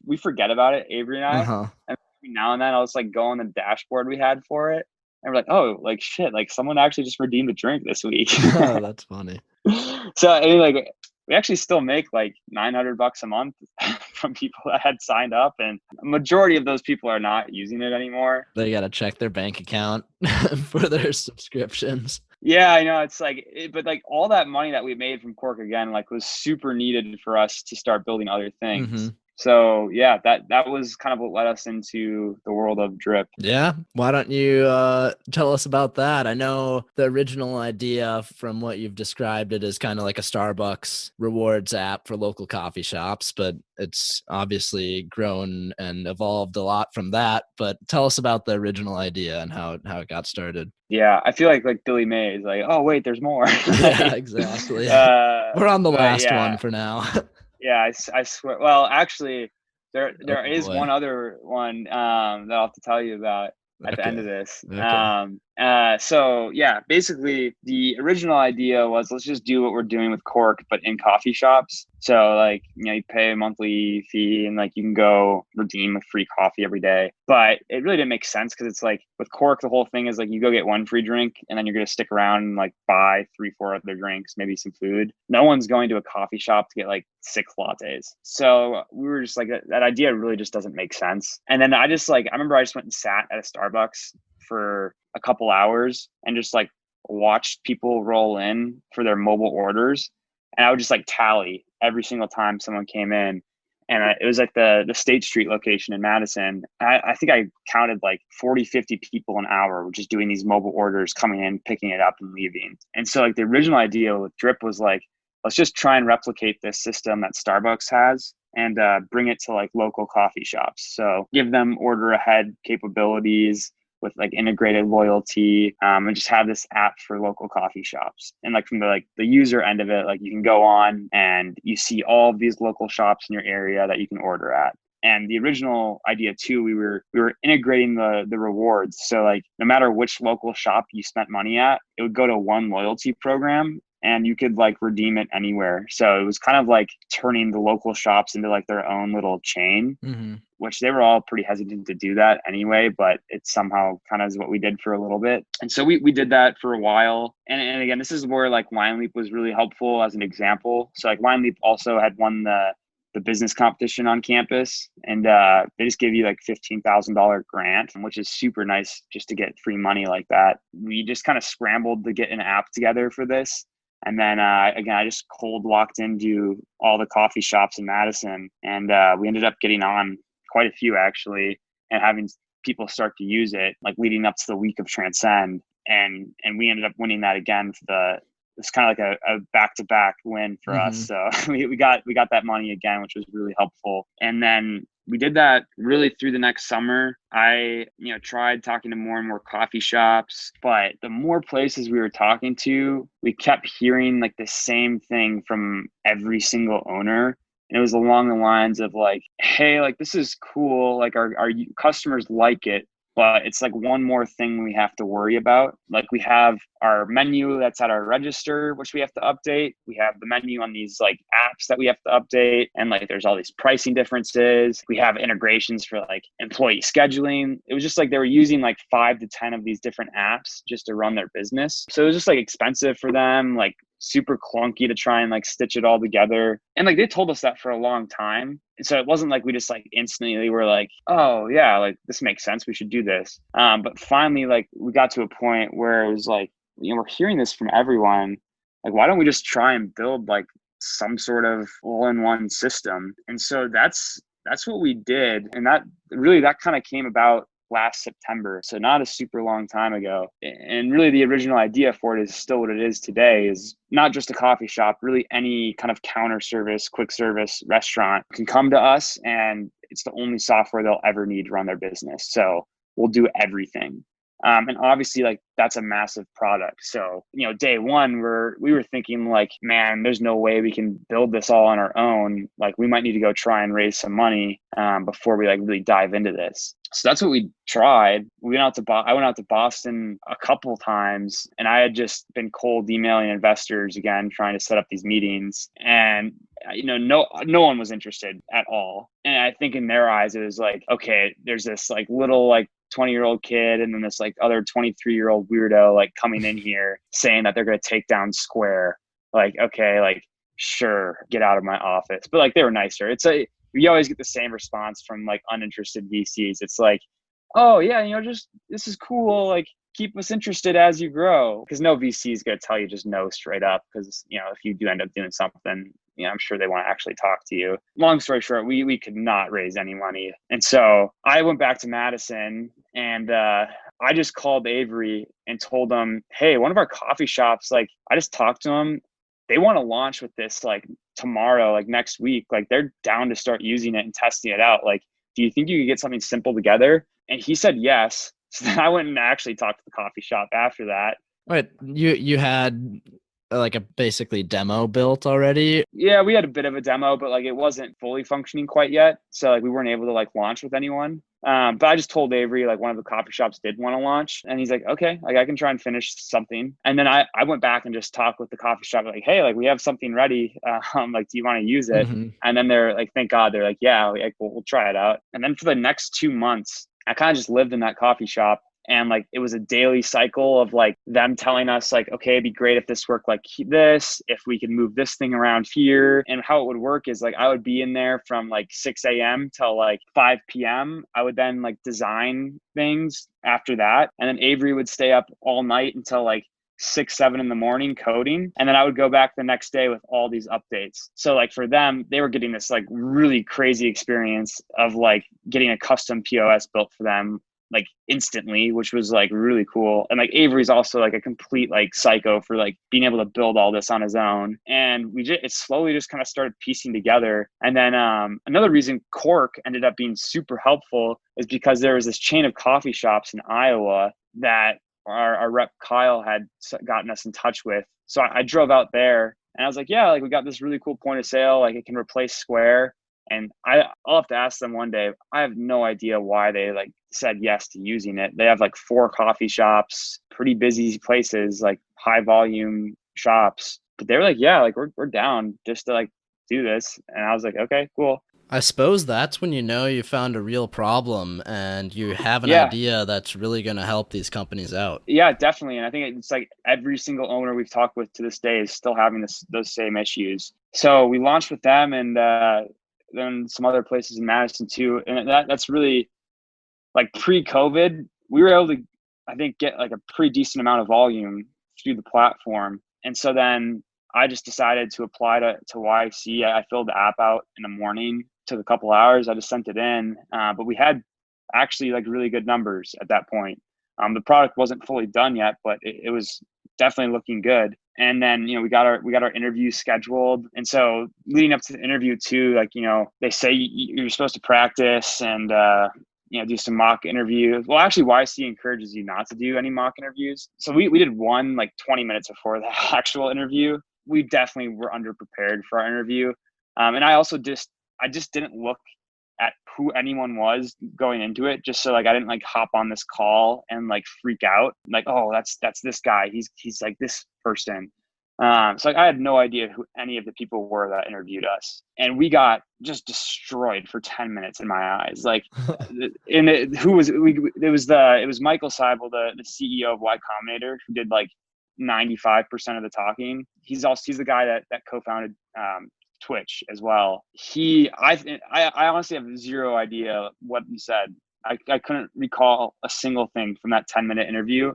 we forget about it, Avery and I. And now and then I'll just, like, go on the dashboard we had for it, and we're like, oh, like, shit, like, someone actually just redeemed a drink this week. Oh, that's funny. So, I mean, like, we actually still make like $900 a month from people that had signed up, and a majority of those people are not using it anymore. They got to check their bank account for their subscriptions. Yeah, I know. It's like, but like all that money that we made from Cork again, like was super needed for us to start building other things. Mm-hmm. So yeah, that was kind of what led us into the world of Drip. Yeah. Why don't you tell us about that? I know the original idea from what you've described it as kind of like a Starbucks rewards app for local coffee shops, but it's obviously grown and evolved a lot from that. But tell us about the original idea and how it got started. Yeah, I feel like Billy May is like, oh wait, there's more. Yeah, exactly. We're on the last one for now. I swear. Well, actually, there Oh is boy. one other one that I'll have to tell you about at the end Okay. of this. Okay. So yeah, basically the original idea was let's just do what we're doing with Cork, but in coffee shops. So like, you pay a monthly fee and like you can go redeem a free coffee every day. But it really didn't make sense because it's like with Cork, the whole thing is like you go get one free drink and then you're going to stick around and like buy 3, 4 other drinks, maybe some food. No one's going to a coffee shop to get like 6 lattes. So we were just like, that idea really just doesn't make sense. And then I remember I just went and sat at a Starbucks for a couple hours and just like watched people roll in for their mobile orders. And I would just like tally every single time someone came in. And it was like the State Street location in Madison. I think I counted like 40, 50 people an hour, just doing these mobile orders, coming in, picking it up and leaving. And so like the original idea with Drip was like, let's just try and replicate this system that Starbucks has and bring it to like local coffee shops. So give them order ahead capabilities with like integrated loyalty, and just have this app for local coffee shops. And like from the user end of it, like you can go on and you see all of these local shops in your area that you can order at. And the original idea too, we were integrating the rewards. So like no matter which local shop you spent money at, it would go to one loyalty program and you could like redeem it anywhere. So it was kind of like turning the local shops into like their own little chain, which they were all pretty hesitant to do that anyway, but it somehow kind of is what we did for a little bit. And so we did that for a while. And again, this is where like LineLeap was really helpful as an example. So like LineLeap also had won the business competition on campus, and they just give you like $15,000 grant, which is super nice just to get free money like that. We just kind of scrambled to get an app together for this. And then again, I just cold walked into all the coffee shops in Madison, and we ended up getting on quite a few actually, and having people start to use it, like leading up to the week of Transcend, and we ended up winning that again for it's kind of like a back-to-back win for us. So we got that money again, which was really helpful. And then we did that really through the next summer. I, tried talking to more and more coffee shops, but the more places we were talking to, we kept hearing like the same thing from every single owner. And it was along the lines of like, hey, like this is cool. Like our customers like it, but it's like one more thing we have to worry about. Like we have our menu that's at our register, which we have to update. We have the menu on these like apps that we have to update. And like there's all these pricing differences. We have integrations for like employee scheduling. It was just like they were using like 5 to 10 of these different apps just to run their business. So it was just like expensive for them, like super clunky to try and like stitch it all together. And like they told us that for a long time. And so it wasn't like we just like instantly were like, oh yeah, like this makes sense, we should do this. But finally, like we got to a point where it was like, we're hearing this from everyone. Like, why don't we just try and build like some sort of all-in-one system? And so that's what we did. And that kind of came about last September. So not a super long time ago. And really the original idea for it is still what it is today, is not just a coffee shop, really any kind of counter service, quick service restaurant can come to us, and it's the only software they'll ever need to run their business. So we'll do everything. And obviously like that's a massive product. So, day one, we were thinking like, man, there's no way we can build this all on our own. Like we might need to go try and raise some money before we like really dive into this. So that's what we tried. I went out to Boston a couple times, and I had just been cold emailing investors again, trying to set up these meetings, and no one was interested at all. And I think in their eyes, it was like, okay, there's this like little like 20-year-old kid and then this like other 23-year-old weirdo like coming in here saying that they're going to take down Square. Like, okay, like sure, get out of my office. But like they were nicer. It's you always get the same response from like uninterested VCs. It's like, oh yeah, just this is cool, like keep us interested as you grow. Because no VC is going to tell you just no straight up, because if you do end up doing something, I'm sure they want to actually talk to you. Long story short, we could not raise any money. And so I went back to Madison, and I just called Avery and told them, hey, one of our coffee shops, like I just talked to them. They want to launch with this like tomorrow, like next week. Like they're down to start using it and testing it out. Like, do you think you could get something simple together? And he said yes. So then I went and actually talked to the coffee shop after that. Right. You had like a basically demo built already? Yeah, we had a bit of a demo, but like it wasn't fully functioning quite yet. So like we weren't able to like launch with anyone. But I just told Avery, like one of the coffee shops did want to launch, and he's like, okay, like I can try and finish something. And then I went back and just talked with the coffee shop, like, hey, like we have something ready. Like, do you want to use it? Mm-hmm. And then they're like, thank God, they're like, yeah, like we'll try it out. And then for the next 2 months, I kind of just lived in that coffee shop. And like it was a daily cycle of like them telling us like, okay, it'd be great if this worked like this, if we could move this thing around here. And how it would work is like I would be in there from like 6 a.m. till like 5 p.m. I would then like design things after that. And then Avery would stay up all night until like 6, 7 in the morning coding. And then I would go back the next day with all these updates. So like for them, they were getting this like really crazy experience of like getting a custom POS built for them like instantly, which was like really cool. And like Avery's also like a complete like psycho for like being able to build all this on his own. And it slowly just kind of started piecing together. And then another reason Cork ended up being super helpful is because there was this chain of coffee shops in Iowa that our rep Kyle had gotten us in touch with. So I drove out there and I was like, yeah, like we got this really cool point of sale, like it can replace Square. And I'll have to ask them one day. I have no idea why they like said yes to using it. They have like 4 coffee shops, pretty busy places, like high volume shops. But they were like, yeah, like we're down just to like do this. And I was like, okay, cool. I suppose that's when you know you found a real problem and you have an Yeah. idea that's really going to help these companies out. Yeah, definitely. And I think it's like every single owner we've talked with to this day is still having those same issues. So we launched with them and then some other places in Madison too. And that's really like pre-COVID, we were able to, I think, get like a pretty decent amount of volume through the platform. And so then I just decided to apply to YC. I filled the app out in the morning, took a couple hours. I just sent it in. But we had actually like really good numbers at that point. The product wasn't fully done yet, but it was definitely looking good. And then, you know, we got our interview scheduled. And so leading up to the interview too, like, you know, they say you're supposed to practice and, you know, do some mock interviews. Well, actually YC encourages you not to do any mock interviews. So we did one like 20 minutes before the actual interview. We definitely were underprepared for our interview. And I just didn't look at who anyone was going into it, just so like I didn't like hop on this call and like freak out like, oh, that's this guy, he's like this person. So like I had no idea who any of the people were that interviewed us, and we got just destroyed for 10 minutes in my eyes. Like, it was Michael Seibel, the CEO of Y Combinator, who did like 95% of the talking. He's the guy that co-founded Twitch as well. I honestly have zero idea what he said. I couldn't recall a single thing from that 10-minute interview.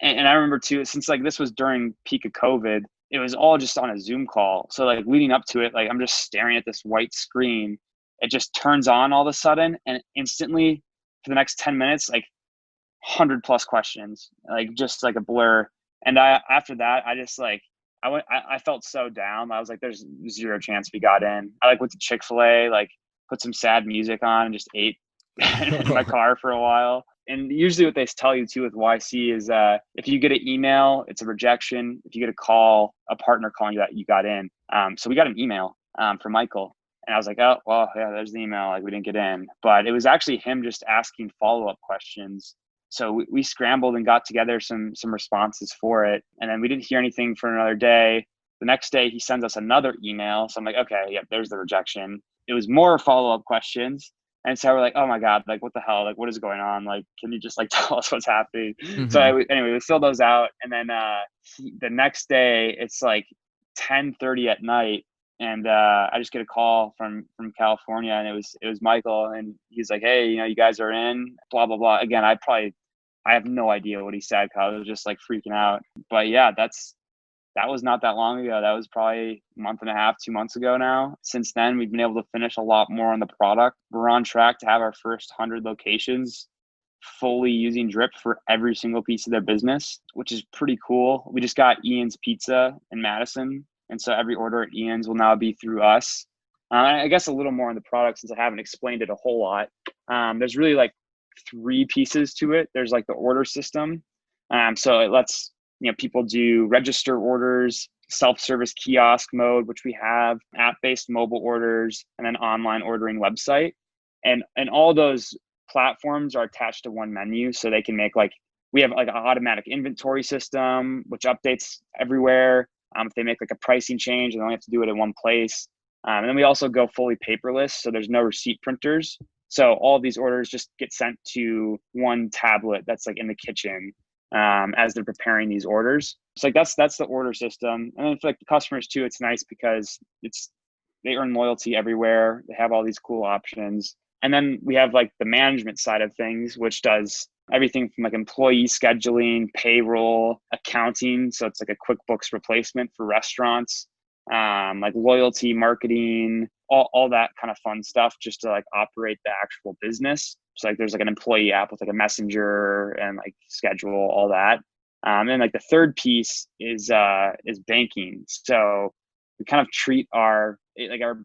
And I remember too, since like this was during peak of COVID, it was all just on a Zoom call. So like leading up to it, like I'm just staring at this white screen. It just turns on all of a sudden, and instantly for the next 10 minutes, like 100+ questions, like just like a blur. And after that, I just like I felt so down. I was like, there's zero chance we got in. I like went to Chick-fil-A, like put some sad music on and just ate in my car for a while. And usually what they tell you too with YC is if you get an email, it's a rejection. If you get a call, a partner calling you that you got in. So we got an email from Michael. And I was like, oh, well, yeah, there's the email. Like we didn't get in. But it was actually him just asking follow-up questions. So we scrambled and got together some responses for it. And then we didn't hear anything for another day. The next day he sends us another email. So I'm like, okay, yep, there's the rejection. It was more follow-up questions. And so we're like, oh my God, like what the hell? Like what is going on? Like, can you just like tell us what's happening? Mm-hmm. So anyway, we filled those out. And then the next day it's like 10:30 at night. And I just get a call from California, and it was Michael, and he's like, hey, you know, you guys are in, blah, blah, blah. Again, I have no idea what he said because I was just like freaking out. But yeah, that was not that long ago. That was probably a month and a half, 2 months ago now. Since then, we've been able to finish a lot more on the product. We're on track to have our first 100 locations fully using Drip for every single piece of their business, which is pretty cool. We just got Ian's Pizza in Madison. And so every order at Ian's will now be through us. I guess a little more on the product since I haven't explained it a whole lot. There's really like 3 pieces to it. There's like the order system. So it lets, you know, people do register orders, self-service kiosk mode, which we have, app-based mobile orders, and then online ordering website. And all those platforms are attached to one menu. So they can make we have like an automatic inventory system, which updates everywhere. If they make like a pricing change, they only have to do it in one place. And then we also go fully paperless. So there's no receipt printers. So all of these orders just get sent to one tablet that's like in the kitchen as they're preparing these orders. So like that's the order system. And then for like the customers too, it's nice because they earn loyalty everywhere. They have all these cool options. And then we have like the management side of things, which does everything from like employee scheduling, payroll, accounting. So it's like a QuickBooks replacement for restaurants, like loyalty, marketing, all that kind of fun stuff just to like operate the actual business. So like there's like an employee app with like a messenger and like schedule, all that. And like the third piece is banking. So we kind of treat our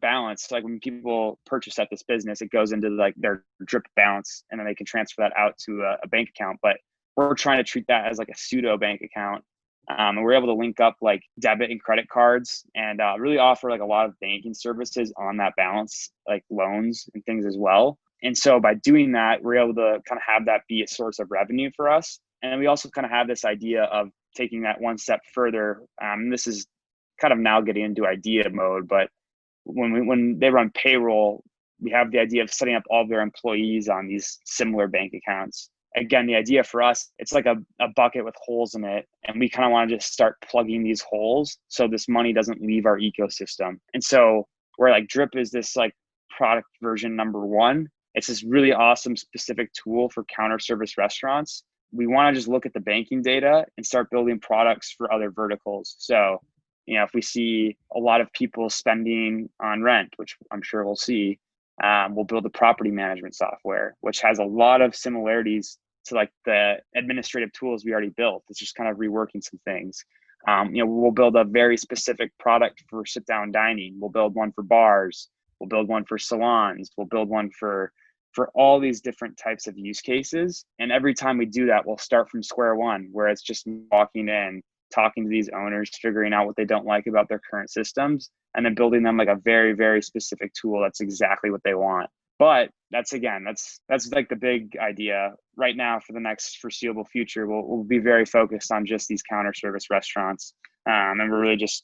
balance. Like when people purchase at this business, it goes into like their drip balance and then they can transfer that out to a bank account. But we're trying to treat that as like a pseudo bank account. And we're able to link up like debit and credit cards and really offer like a lot of banking services on that balance, like loans and things as well. And so by doing that, we're able to kind of have that be a source of revenue for us. And we also kind of have this idea of taking that one step further. This is kind of now getting into idea mode, but when they run payroll, we have the idea of setting up all of their employees on these similar bank accounts. Again, the idea for us, it's like a bucket with holes in it. And we kind of want to just start plugging these holes so this money doesn't leave our ecosystem. And so where like Drip is this like product version number one, it's this really awesome specific tool for counter service restaurants. We want to just look at the banking data and start building products for other verticals. So, if we see a lot of people spending on rent, which I'm sure we'll see, we'll build a property management software, which has a lot of similarities to like the administrative tools we already built. It's just kind of reworking some things. We'll build a very specific product for sit down dining. We'll build one for bars. We'll build one for salons. We'll build one for all these different types of use cases. And every time we do that, we'll start from square one, where it's just walking in, talking to these owners, figuring out what they don't like about their current systems, and then building them like a very, very specific tool that's exactly what they want. But that's like the big idea right now. For the next foreseeable future, we'll be very focused on just these counter service restaurants. And we're really just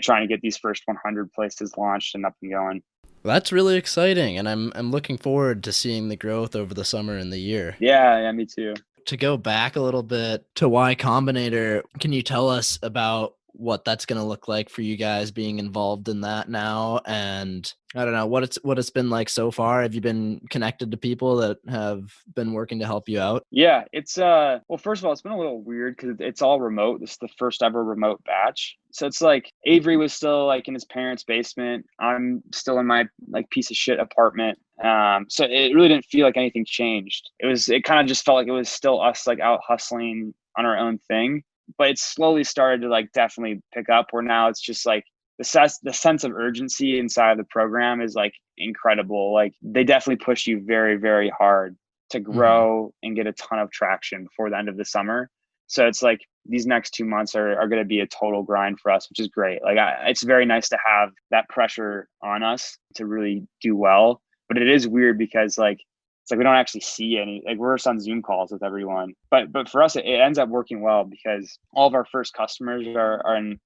trying to get these first 100 places launched and up and going. Well, that's really exciting, and I'm looking forward to seeing the growth over the summer and the year. Yeah, me too. To go back a little bit to Y Combinator, can you tell us about what that's going to look like for you guys being involved in that now? And I don't know what it's been like so far. Have you been connected to people that have been working to help you out? Yeah, it's well, first of all, it's been a little weird because it's all remote. This is the first ever remote batch. So it's like Avery was still like in his parents' basement. I'm still in my like piece of shit apartment. So it really didn't feel like anything changed. It kind of just felt like it was still us like out hustling on our own thing. But it slowly started to like definitely pick up, where now it's just like the sense of urgency inside of the program is like incredible. Like they definitely push you very, very hard to grow and get a ton of traction before the end of the summer. So it's like these next 2 months are going to be a total grind for us, which is great. Like it's very nice to have that pressure on us to really do well. But it is weird because like it's like we don't actually see any, like we're just on Zoom calls with everyone. But for us, it ends up working well because all of our first customers are in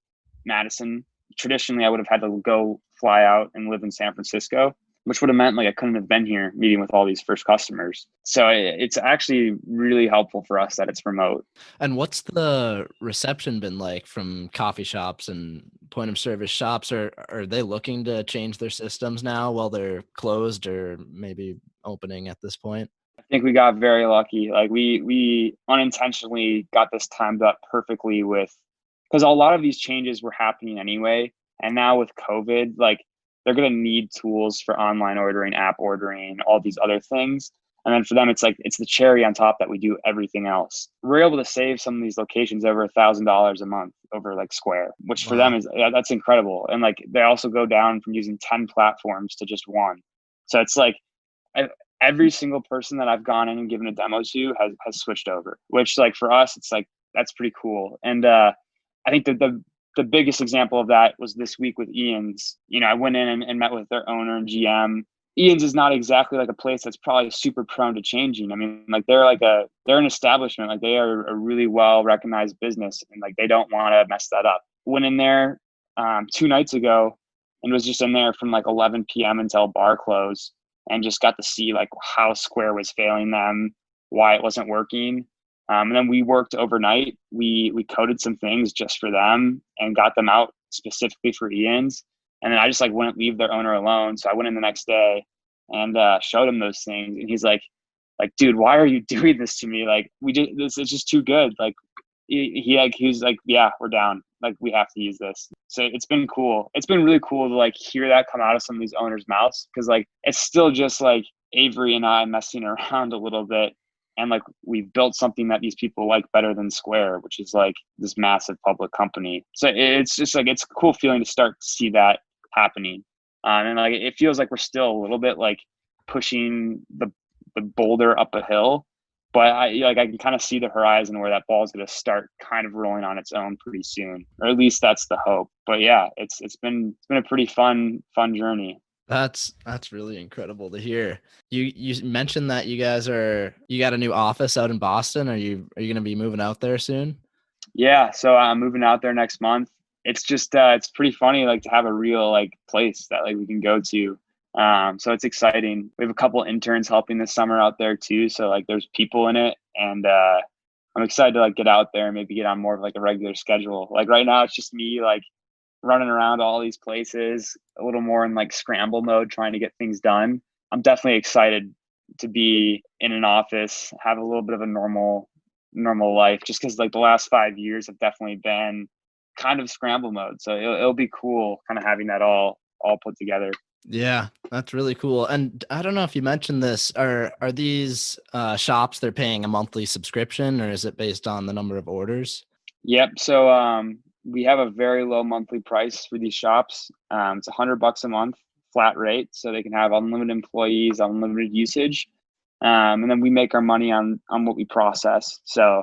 Madison. Traditionally, I would have had to go fly out and live in San Francisco, which would have meant like I couldn't have been here meeting with all these first customers. So it's actually really helpful for us that it's remote. And what's the reception been like from coffee shops and point of service shops? Are they looking to change their systems now while they're closed or maybe opening at this point? I think we got very lucky. Like we unintentionally got this timed up perfectly because a lot of these changes were happening anyway. And now with COVID, like they're going to need tools for online ordering, app ordering, all these other things. And then for them, it's like, it's the cherry on top that we do everything else. We're able to save some of these locations over $1,000 a month over like Square, which for them is, that's incredible. And like, they also go down from using 10 platforms to just one. So it's like every single person that I've gone in and given a demo to has switched over, which like for us, it's like, that's pretty cool. And I think that the biggest example of that was this week with Ian's. I went in and met with their owner and GM. Ian's is not exactly like a place that's probably super prone to changing. I mean, like they're an establishment, like they are a really well recognized business, and like they don't want to mess that up. Went in there 2 nights ago and was just in there from like 11 p.m. until bar close, and just got to see like how Square was failing them, why it wasn't working. And then we worked overnight. We coded some things just for them and got them out specifically for Ian's. And then I just like wouldn't leave their owner alone. So I went in the next day and showed him those things. And he's like, dude, why are you doing this to me? Like this is just too good. Like he was like, yeah, we're down. Like we have to use this. So it's been cool. It's been really cool to like hear that come out of some of these owners' mouths. Cause like, it's still just like Avery and I messing around a little bit. And like we've built something that these people like better than Square, which is like this massive public company. So it's just like, it's a cool feeling to start to see that happening. And like, it feels like we're still a little bit like pushing the boulder up a hill, but I can kind of see the horizon where that ball is going to start kind of rolling on its own pretty soon, or at least that's the hope. But yeah, it's been a pretty fun journey. That's really incredible to hear. You mentioned that you got a new office out in Boston. Are you going to be moving out there soon? Yeah, so I'm moving out there next month. It's just it's pretty funny like to have a real like place that like we can go to. So it's exciting. We have a couple interns helping this summer out there too. So like there's people in it, and I'm excited to like get out there and maybe get on more of like a regular schedule. Like right now it's just me like running around all these places, a little more in like scramble mode, trying to get things done. I'm definitely excited to be in an office, have a little bit of a normal life, just because like the last 5 years have definitely been kind of scramble mode. So it'll be cool kind of having that all put together. Yeah, that's really cool. And I don't know if you mentioned this, are these shops, they're paying a monthly subscription, or is it based on the number of orders? Yep. So we have a very low monthly price for these shops. It's $100 a month flat rate, so they can have unlimited employees, unlimited usage, and then we make our money on what we process. So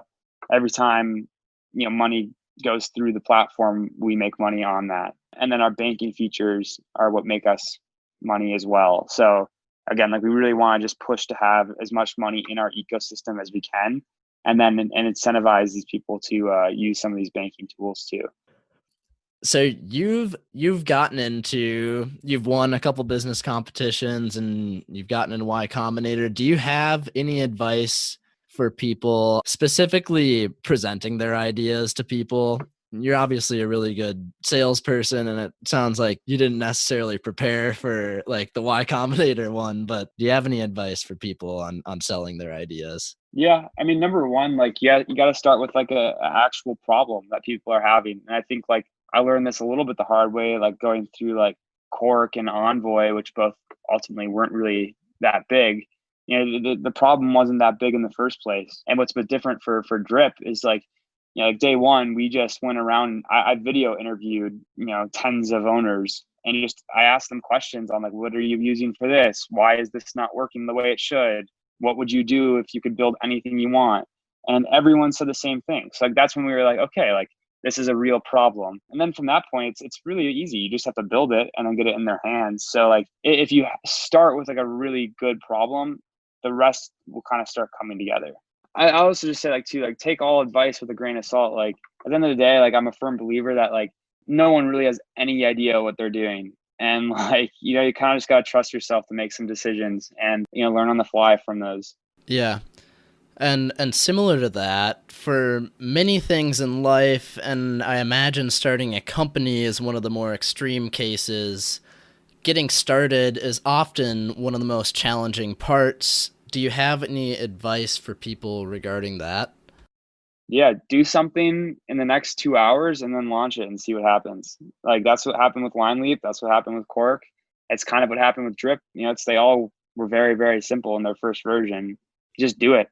every time money goes through the platform, we make money on that, and then our banking features are what make us money as well. So again, like we really want to just push to have as much money in our ecosystem as we can, and then incentivize these people to use some of these banking tools too. So you've won a couple business competitions and you've gotten into Y Combinator. Do you have any advice for people specifically presenting their ideas to people? You're obviously a really good salesperson, and it sounds like you didn't necessarily prepare for like the Y Combinator one, but do you have any advice for people on selling their ideas? Yeah, I mean, number one, like, yeah, you got to start with like a actual problem that people are having. And I think like I learned this a little bit the hard way, like going through like Cork and Envoy, which both ultimately weren't really that big. The problem wasn't that big in the first place. And what's been different for Drip is like, like day one, we just went around. I video interviewed, tens of owners, and I asked them questions on like, what are you using for this? Why is this not working the way it should? What would you do if you could build anything you want? And everyone said the same thing. So like that's when we were like, okay, like this is a real problem. And then from that point, it's really easy. You just have to build it and then get it in their hands. So like if you start with like a really good problem, the rest will kind of start coming together. I also just say like too, like take all advice with a grain of salt. Like at the end of the day, like I'm a firm believer that like no one really has any idea what they're doing. And like, you kind of just got to trust yourself to make some decisions and, learn on the fly from those. Yeah. And similar to that, for many things in life, and I imagine starting a company is one of the more extreme cases, getting started is often one of the most challenging parts. Do you have any advice for people regarding that? Yeah, do something in the next 2 hours and then launch it and see what happens. Like that's what happened with LineLeap. That's what happened with Cork. It's kind of what happened with Drip. They all were very, very simple in their first version. Just do it.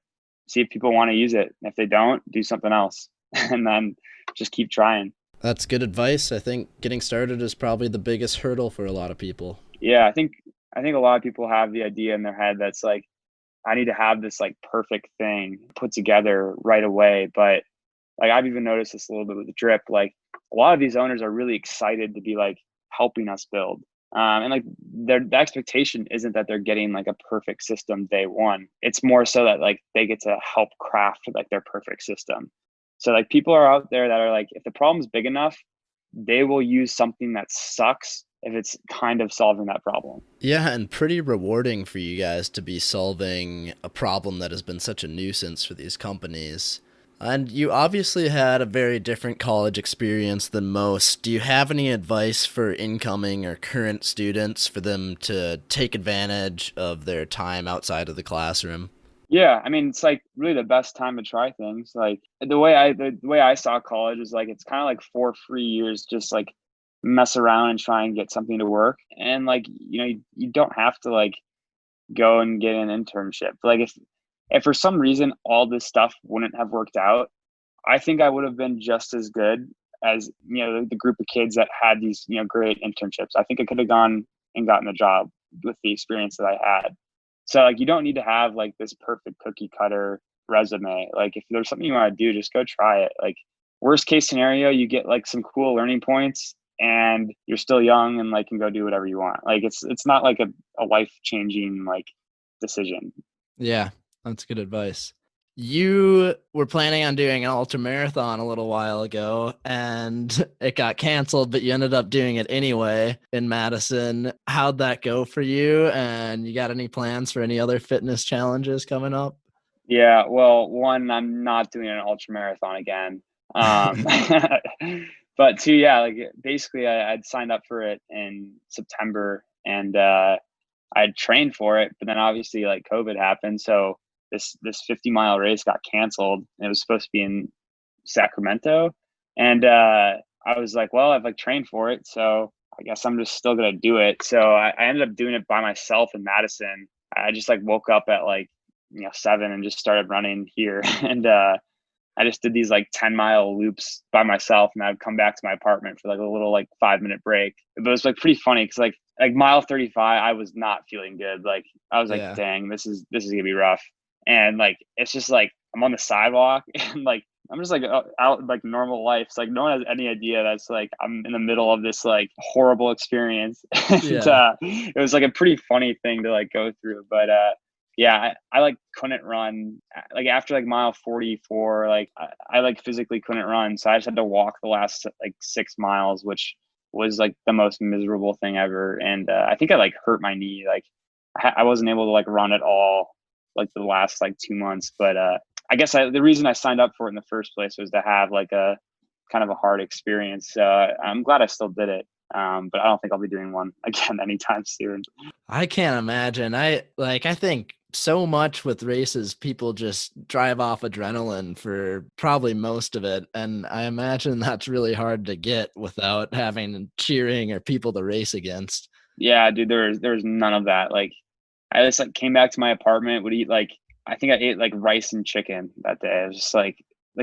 See if people want to use it. If they don't, do something else. And then just keep trying. That's good advice. I think getting started is probably the biggest hurdle for a lot of people. Yeah, I think a lot of people have the idea in their head that's like, I need to have this like perfect thing put together right away. But like I've even noticed this a little bit with the Drip. Like a lot of these owners are really excited to be like helping us build. And like the expectation isn't that they're getting like a perfect system day one. It's more so that like they get to help craft like their perfect system. So like people are out there that are like, if the problem's big enough, they will use something that sucks if it's kind of solving that problem. Yeah, and pretty rewarding for you guys to be solving a problem that has been such a nuisance for these companies. And you obviously had a very different college experience than most. Do you have any advice for incoming or current students for them to take advantage of their time outside of the classroom? Yeah, I mean, it's like really the best time to try things. Like the way I saw college is like it's kind of like 4 free years, just like mess around and try and get something to work. And like you don't have to like go and get an internship. Like if for some reason all this stuff wouldn't have worked out, I think I would have been just as good as the group of kids that had these great internships. I think I could have gone and gotten a job with the experience that I had. So like you don't need to have like this perfect cookie cutter resume. Like if there's something you want to do, just go try it. Like worst case scenario, you get like some cool learning points and you're still young and like can go do whatever you want. Like it's not like a life changing like decision. Yeah, that's good advice. You were planning on doing an ultra marathon a little while ago and it got canceled, but you ended up doing it anyway in Madison. How'd that go for you? And you got any plans for any other fitness challenges coming up? Yeah, well, one, I'm not doing an ultra marathon again. Um, but two, yeah, like basically I'd signed up for it in September and I'd trained for it, but then obviously like COVID happened, so this 50-mile race got canceled. And it was supposed to be in Sacramento, and I was like, well, I've like trained for it, so I guess I'm just still gonna do it. So I ended up doing it by myself in Madison. I just like woke up at like 7 and just started running here, and I just did these like 10-mile loops by myself, and I'd come back to my apartment for like a little like 5-minute break. But it was like pretty funny because like mile 35, I was not feeling good. Like I was like, Yeah. dang, this is gonna be rough. And like it's just like I'm on the sidewalk and like I'm just like out like normal life. It's like no one has any idea that's like I'm in the middle of this like horrible experience. And Yeah. it was like a pretty funny thing to like go through. But yeah, I like couldn't run like after like mile 44, like I like physically couldn't run. So I just had to walk the last like 6 miles, which was like the most miserable thing ever. And I think I like hurt my knee. Like I wasn't able to like run at all like the last like 2 months. But I guess the reason I signed up for it in the first place was to have like a kind of a hard experience. I'm glad I still did it. But I don't think I'll be doing one again anytime soon. I can't imagine. I think so much with races, people just drive off adrenaline for probably most of it. And I imagine that's really hard to get without having cheering or people to race against. Yeah, dude, there was none of that. Like I just like came back to my apartment, would eat like I think I ate like rice and chicken that day. It was just like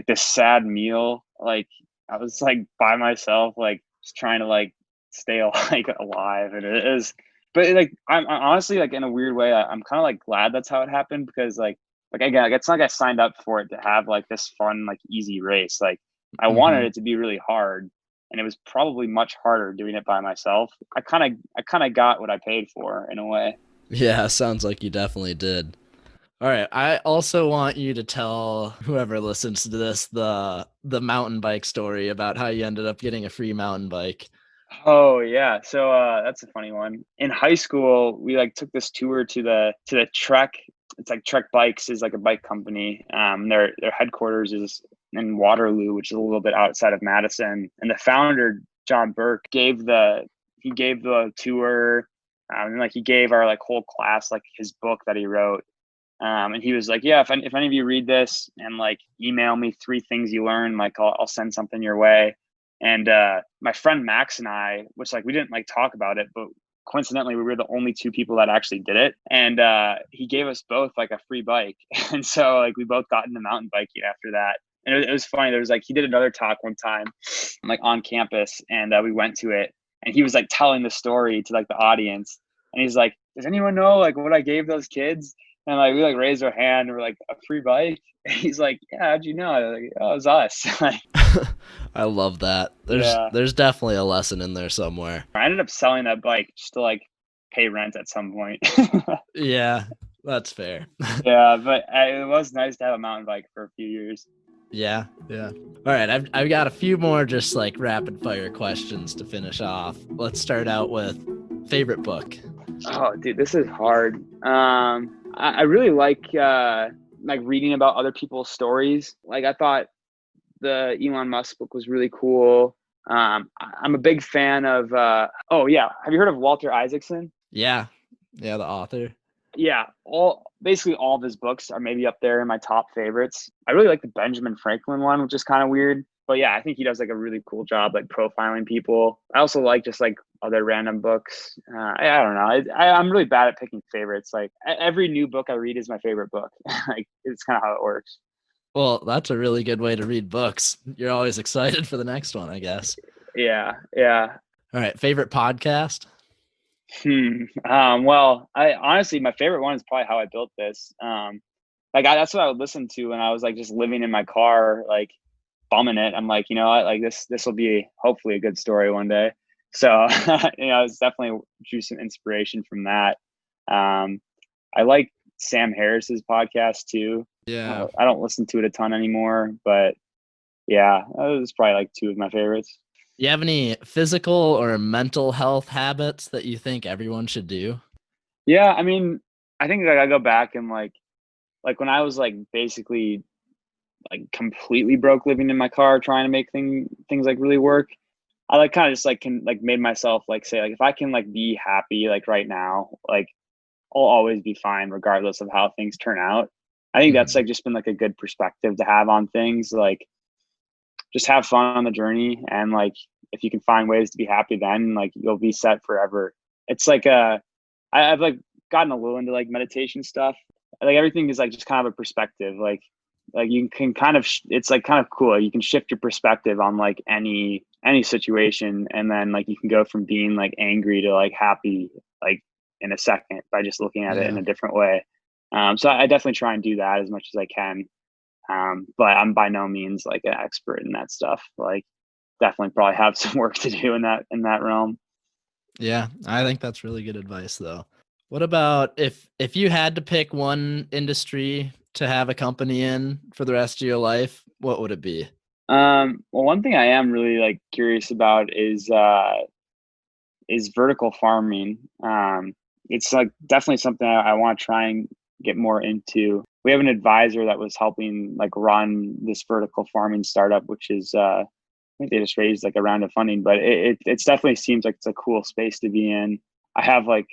this sad meal. Like I was like by myself, like just trying to like stay like alive, and it is. But like I'm honestly like in a weird way, I'm kind of like glad that's how it happened because like again, like, it's not like I signed up for it to have like this fun like easy race. Like I wanted Hmm. it to be really hard, and it was probably much harder doing it by myself. I kind of got what I paid for in a way. Yeah, sounds like you definitely did. All right. I also want you to tell whoever listens to this the mountain bike story about how you ended up getting a free mountain bike. Oh yeah. So that's a funny one. In high school, we like took this tour to the Trek. It's like Trek Bikes is like a bike company. Their headquarters is in Waterloo, which is a little bit outside of Madison. And the founder, John Burke, he gave the tour. And like he gave our like whole class like his book that he wrote. And he was like, yeah, if any of you read this and like email me 3 things you learned, like I'll send something your way. And my friend Max and I, which like we didn't like talk about it, but coincidentally we were the only 2 people that actually did it. And he gave us both like a free bike. And so like we both got into mountain biking after that. And it was funny. There was like he did another talk one time, like on campus, and we went to it. And he was like telling the story to like the audience. And he's like, does anyone know like what I gave those kids? And like we like raised our hand and we're like, a free bike? And he's like, yeah, how'd you know? I was like, oh, it was us. Like, I love that. yeah. There's definitely a lesson in there somewhere. I ended up selling that bike just to like pay rent at some point. Yeah, that's fair. Yeah, but it was nice to have a mountain bike for a few years. Yeah, yeah. All right, I've got a few more just like rapid fire questions to finish off. Let's start out with favorite book. Oh, dude, this is hard. I really like reading about other people's stories. Like I thought the Elon Musk book was really cool. I'm a big fan of oh yeah, have you heard of Walter Isaacson? Yeah, yeah, the author. Yeah, basically all of his books are maybe up there in my top favorites. I really like the Benjamin Franklin one, which is kind of weird. But yeah, I think he does like a really cool job like profiling people. I also like just like other random books. I don't know. I'm really bad at picking favorites. Like every new book I read is my favorite book. Like it's kind of how it works. Well, that's a really good way to read books. You're always excited for the next one, I guess. Yeah, yeah. All right, favorite podcast? Well, I honestly, my favorite one is probably How I Built This. That's what I would listen to when I was like just living in my car, like bumming it. I'm like, you know what, like this will be hopefully a good story one day. So, it's definitely drew some inspiration from that. I like Sam Harris's podcast too. Yeah. I don't listen to it a ton anymore, but yeah, those probably like two of my favorites. You have any physical or mental health habits that you think everyone should do? Yeah, I mean, I think like I go back and like when I was like basically like completely broke living in my car trying to make things like really work. I like kind of just like can like made myself like say like if I can like be happy like right now, like I'll always be fine regardless of how things turn out. I think that's like just been like a good perspective to have on things. Like just have fun on the journey, and like if you can find ways to be happy, then like you'll be set forever. It's like I've like gotten a little into like meditation stuff. Like everything is like just kind of a perspective. Like you can kind of it's like kind of cool. You can shift your perspective on like any situation, and then like you can go from being like angry to like happy like in a second by just looking at it in Yeah. a different way. So I definitely try and do that as much as I can. But I'm by no means like an expert in that stuff. Like definitely probably have some work to do in that realm. Yeah, I think that's really good advice though. What about if you had to pick one industry to have a company in for the rest of your life, what would it be? Well, one thing I am really like curious about is vertical farming. It's like definitely something I want to try and get more into. We have an advisor that was helping like run this vertical farming startup, which is I think they just raised like a round of funding, but it's definitely seems like it's a cool space to be in. I have like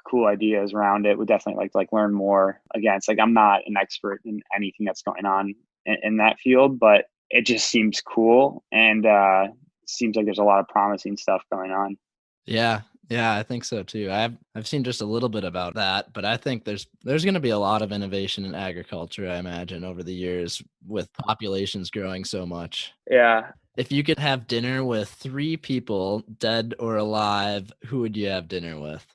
cool ideas around it. Would definitely like to like learn more. Again, it's like I'm not an expert in anything that's going on in that field, but it just seems cool, and seems like there's a lot of promising stuff going on. Yeah, yeah, I think so too. I've seen just a little bit about that, but I think there's going to be a lot of innovation in agriculture, I imagine, over the years with populations growing so much. Yeah. If you could have dinner with 3 people, dead or alive, who would you have dinner with?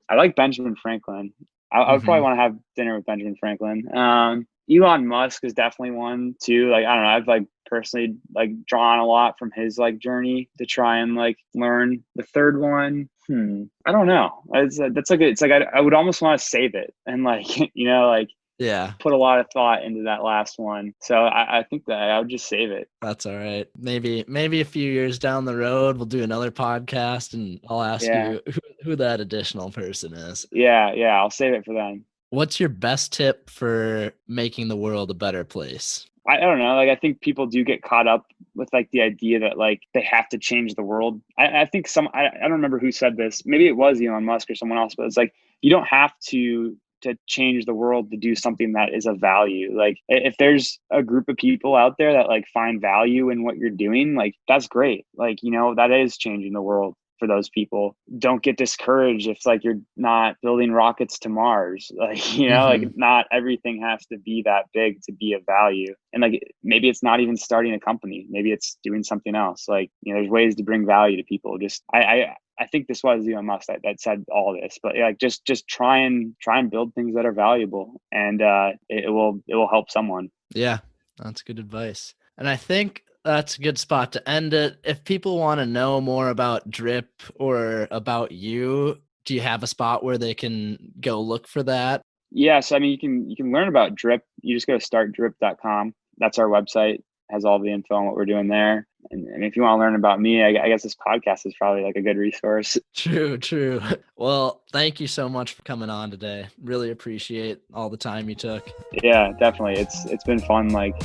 I like Benjamin Franklin. I would probably Mhm. want to have dinner with Benjamin Franklin. Elon Musk is definitely one too. Like I don't know, I've like personally like drawn a lot from his like journey to try and like learn. The third one, I don't know. That's like it's like I would almost want to save it and like like Yeah, put a lot of thought into that last one. So I think that I would just save it. that's all right. Maybe a few years down the road, we'll do another podcast and I'll ask Yeah, you who that additional person is. yeah. I'll save it for then. What's your best tip for making the world a better place? I don't know. Like I think people do get caught up with like the idea that like they have to change the world. I think I don't remember who said this. Maybe it was Elon Musk or someone else, but it's like you don't have to change the world to do something that is of value. Like if there's a group of people out there that like find value in what you're doing, like that's great. Like, that is changing the world. for those people. Don't get discouraged if like you're not building rockets to Mars. Like, you know, like not everything has to be that big to be of value. And like maybe it's not even starting a company. Maybe it's doing something else. Like, you know, there's ways to bring value to people. Just I think this was Elon Musk that said all this, but like just try and build things that are valuable, and it will help someone. Yeah, that's good advice. And I think that's a good spot to end it. If people want to know more about Drip or about you, do you have a spot where they can go look for that? Yeah, so I mean, you can learn about Drip. You just go to startdrip.com. That's our website. It has all the info on what we're doing there. And if you want to learn about me, I guess this podcast is probably like a good resource. True. Well, thank you so much for coming on today. Really appreciate all the time you took. Yeah, definitely. It's been fun, like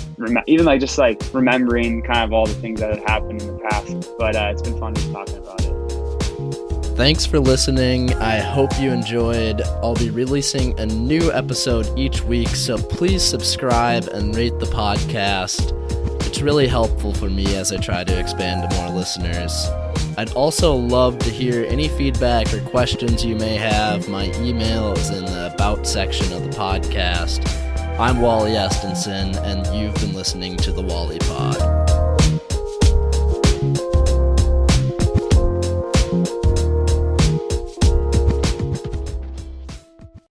even like just like remembering kind of all the things that had happened in the past. But it's been fun just talking about it. Thanks for listening. I hope you enjoyed. I'll be releasing a new episode each week, so please subscribe and rate the podcast. It's really helpful for me as I try to expand to more listeners. I'd also love to hear any feedback or questions you may have. My email is in the About section of the podcast. I'm Wally Estenson, and you've been listening to the Wally Pod.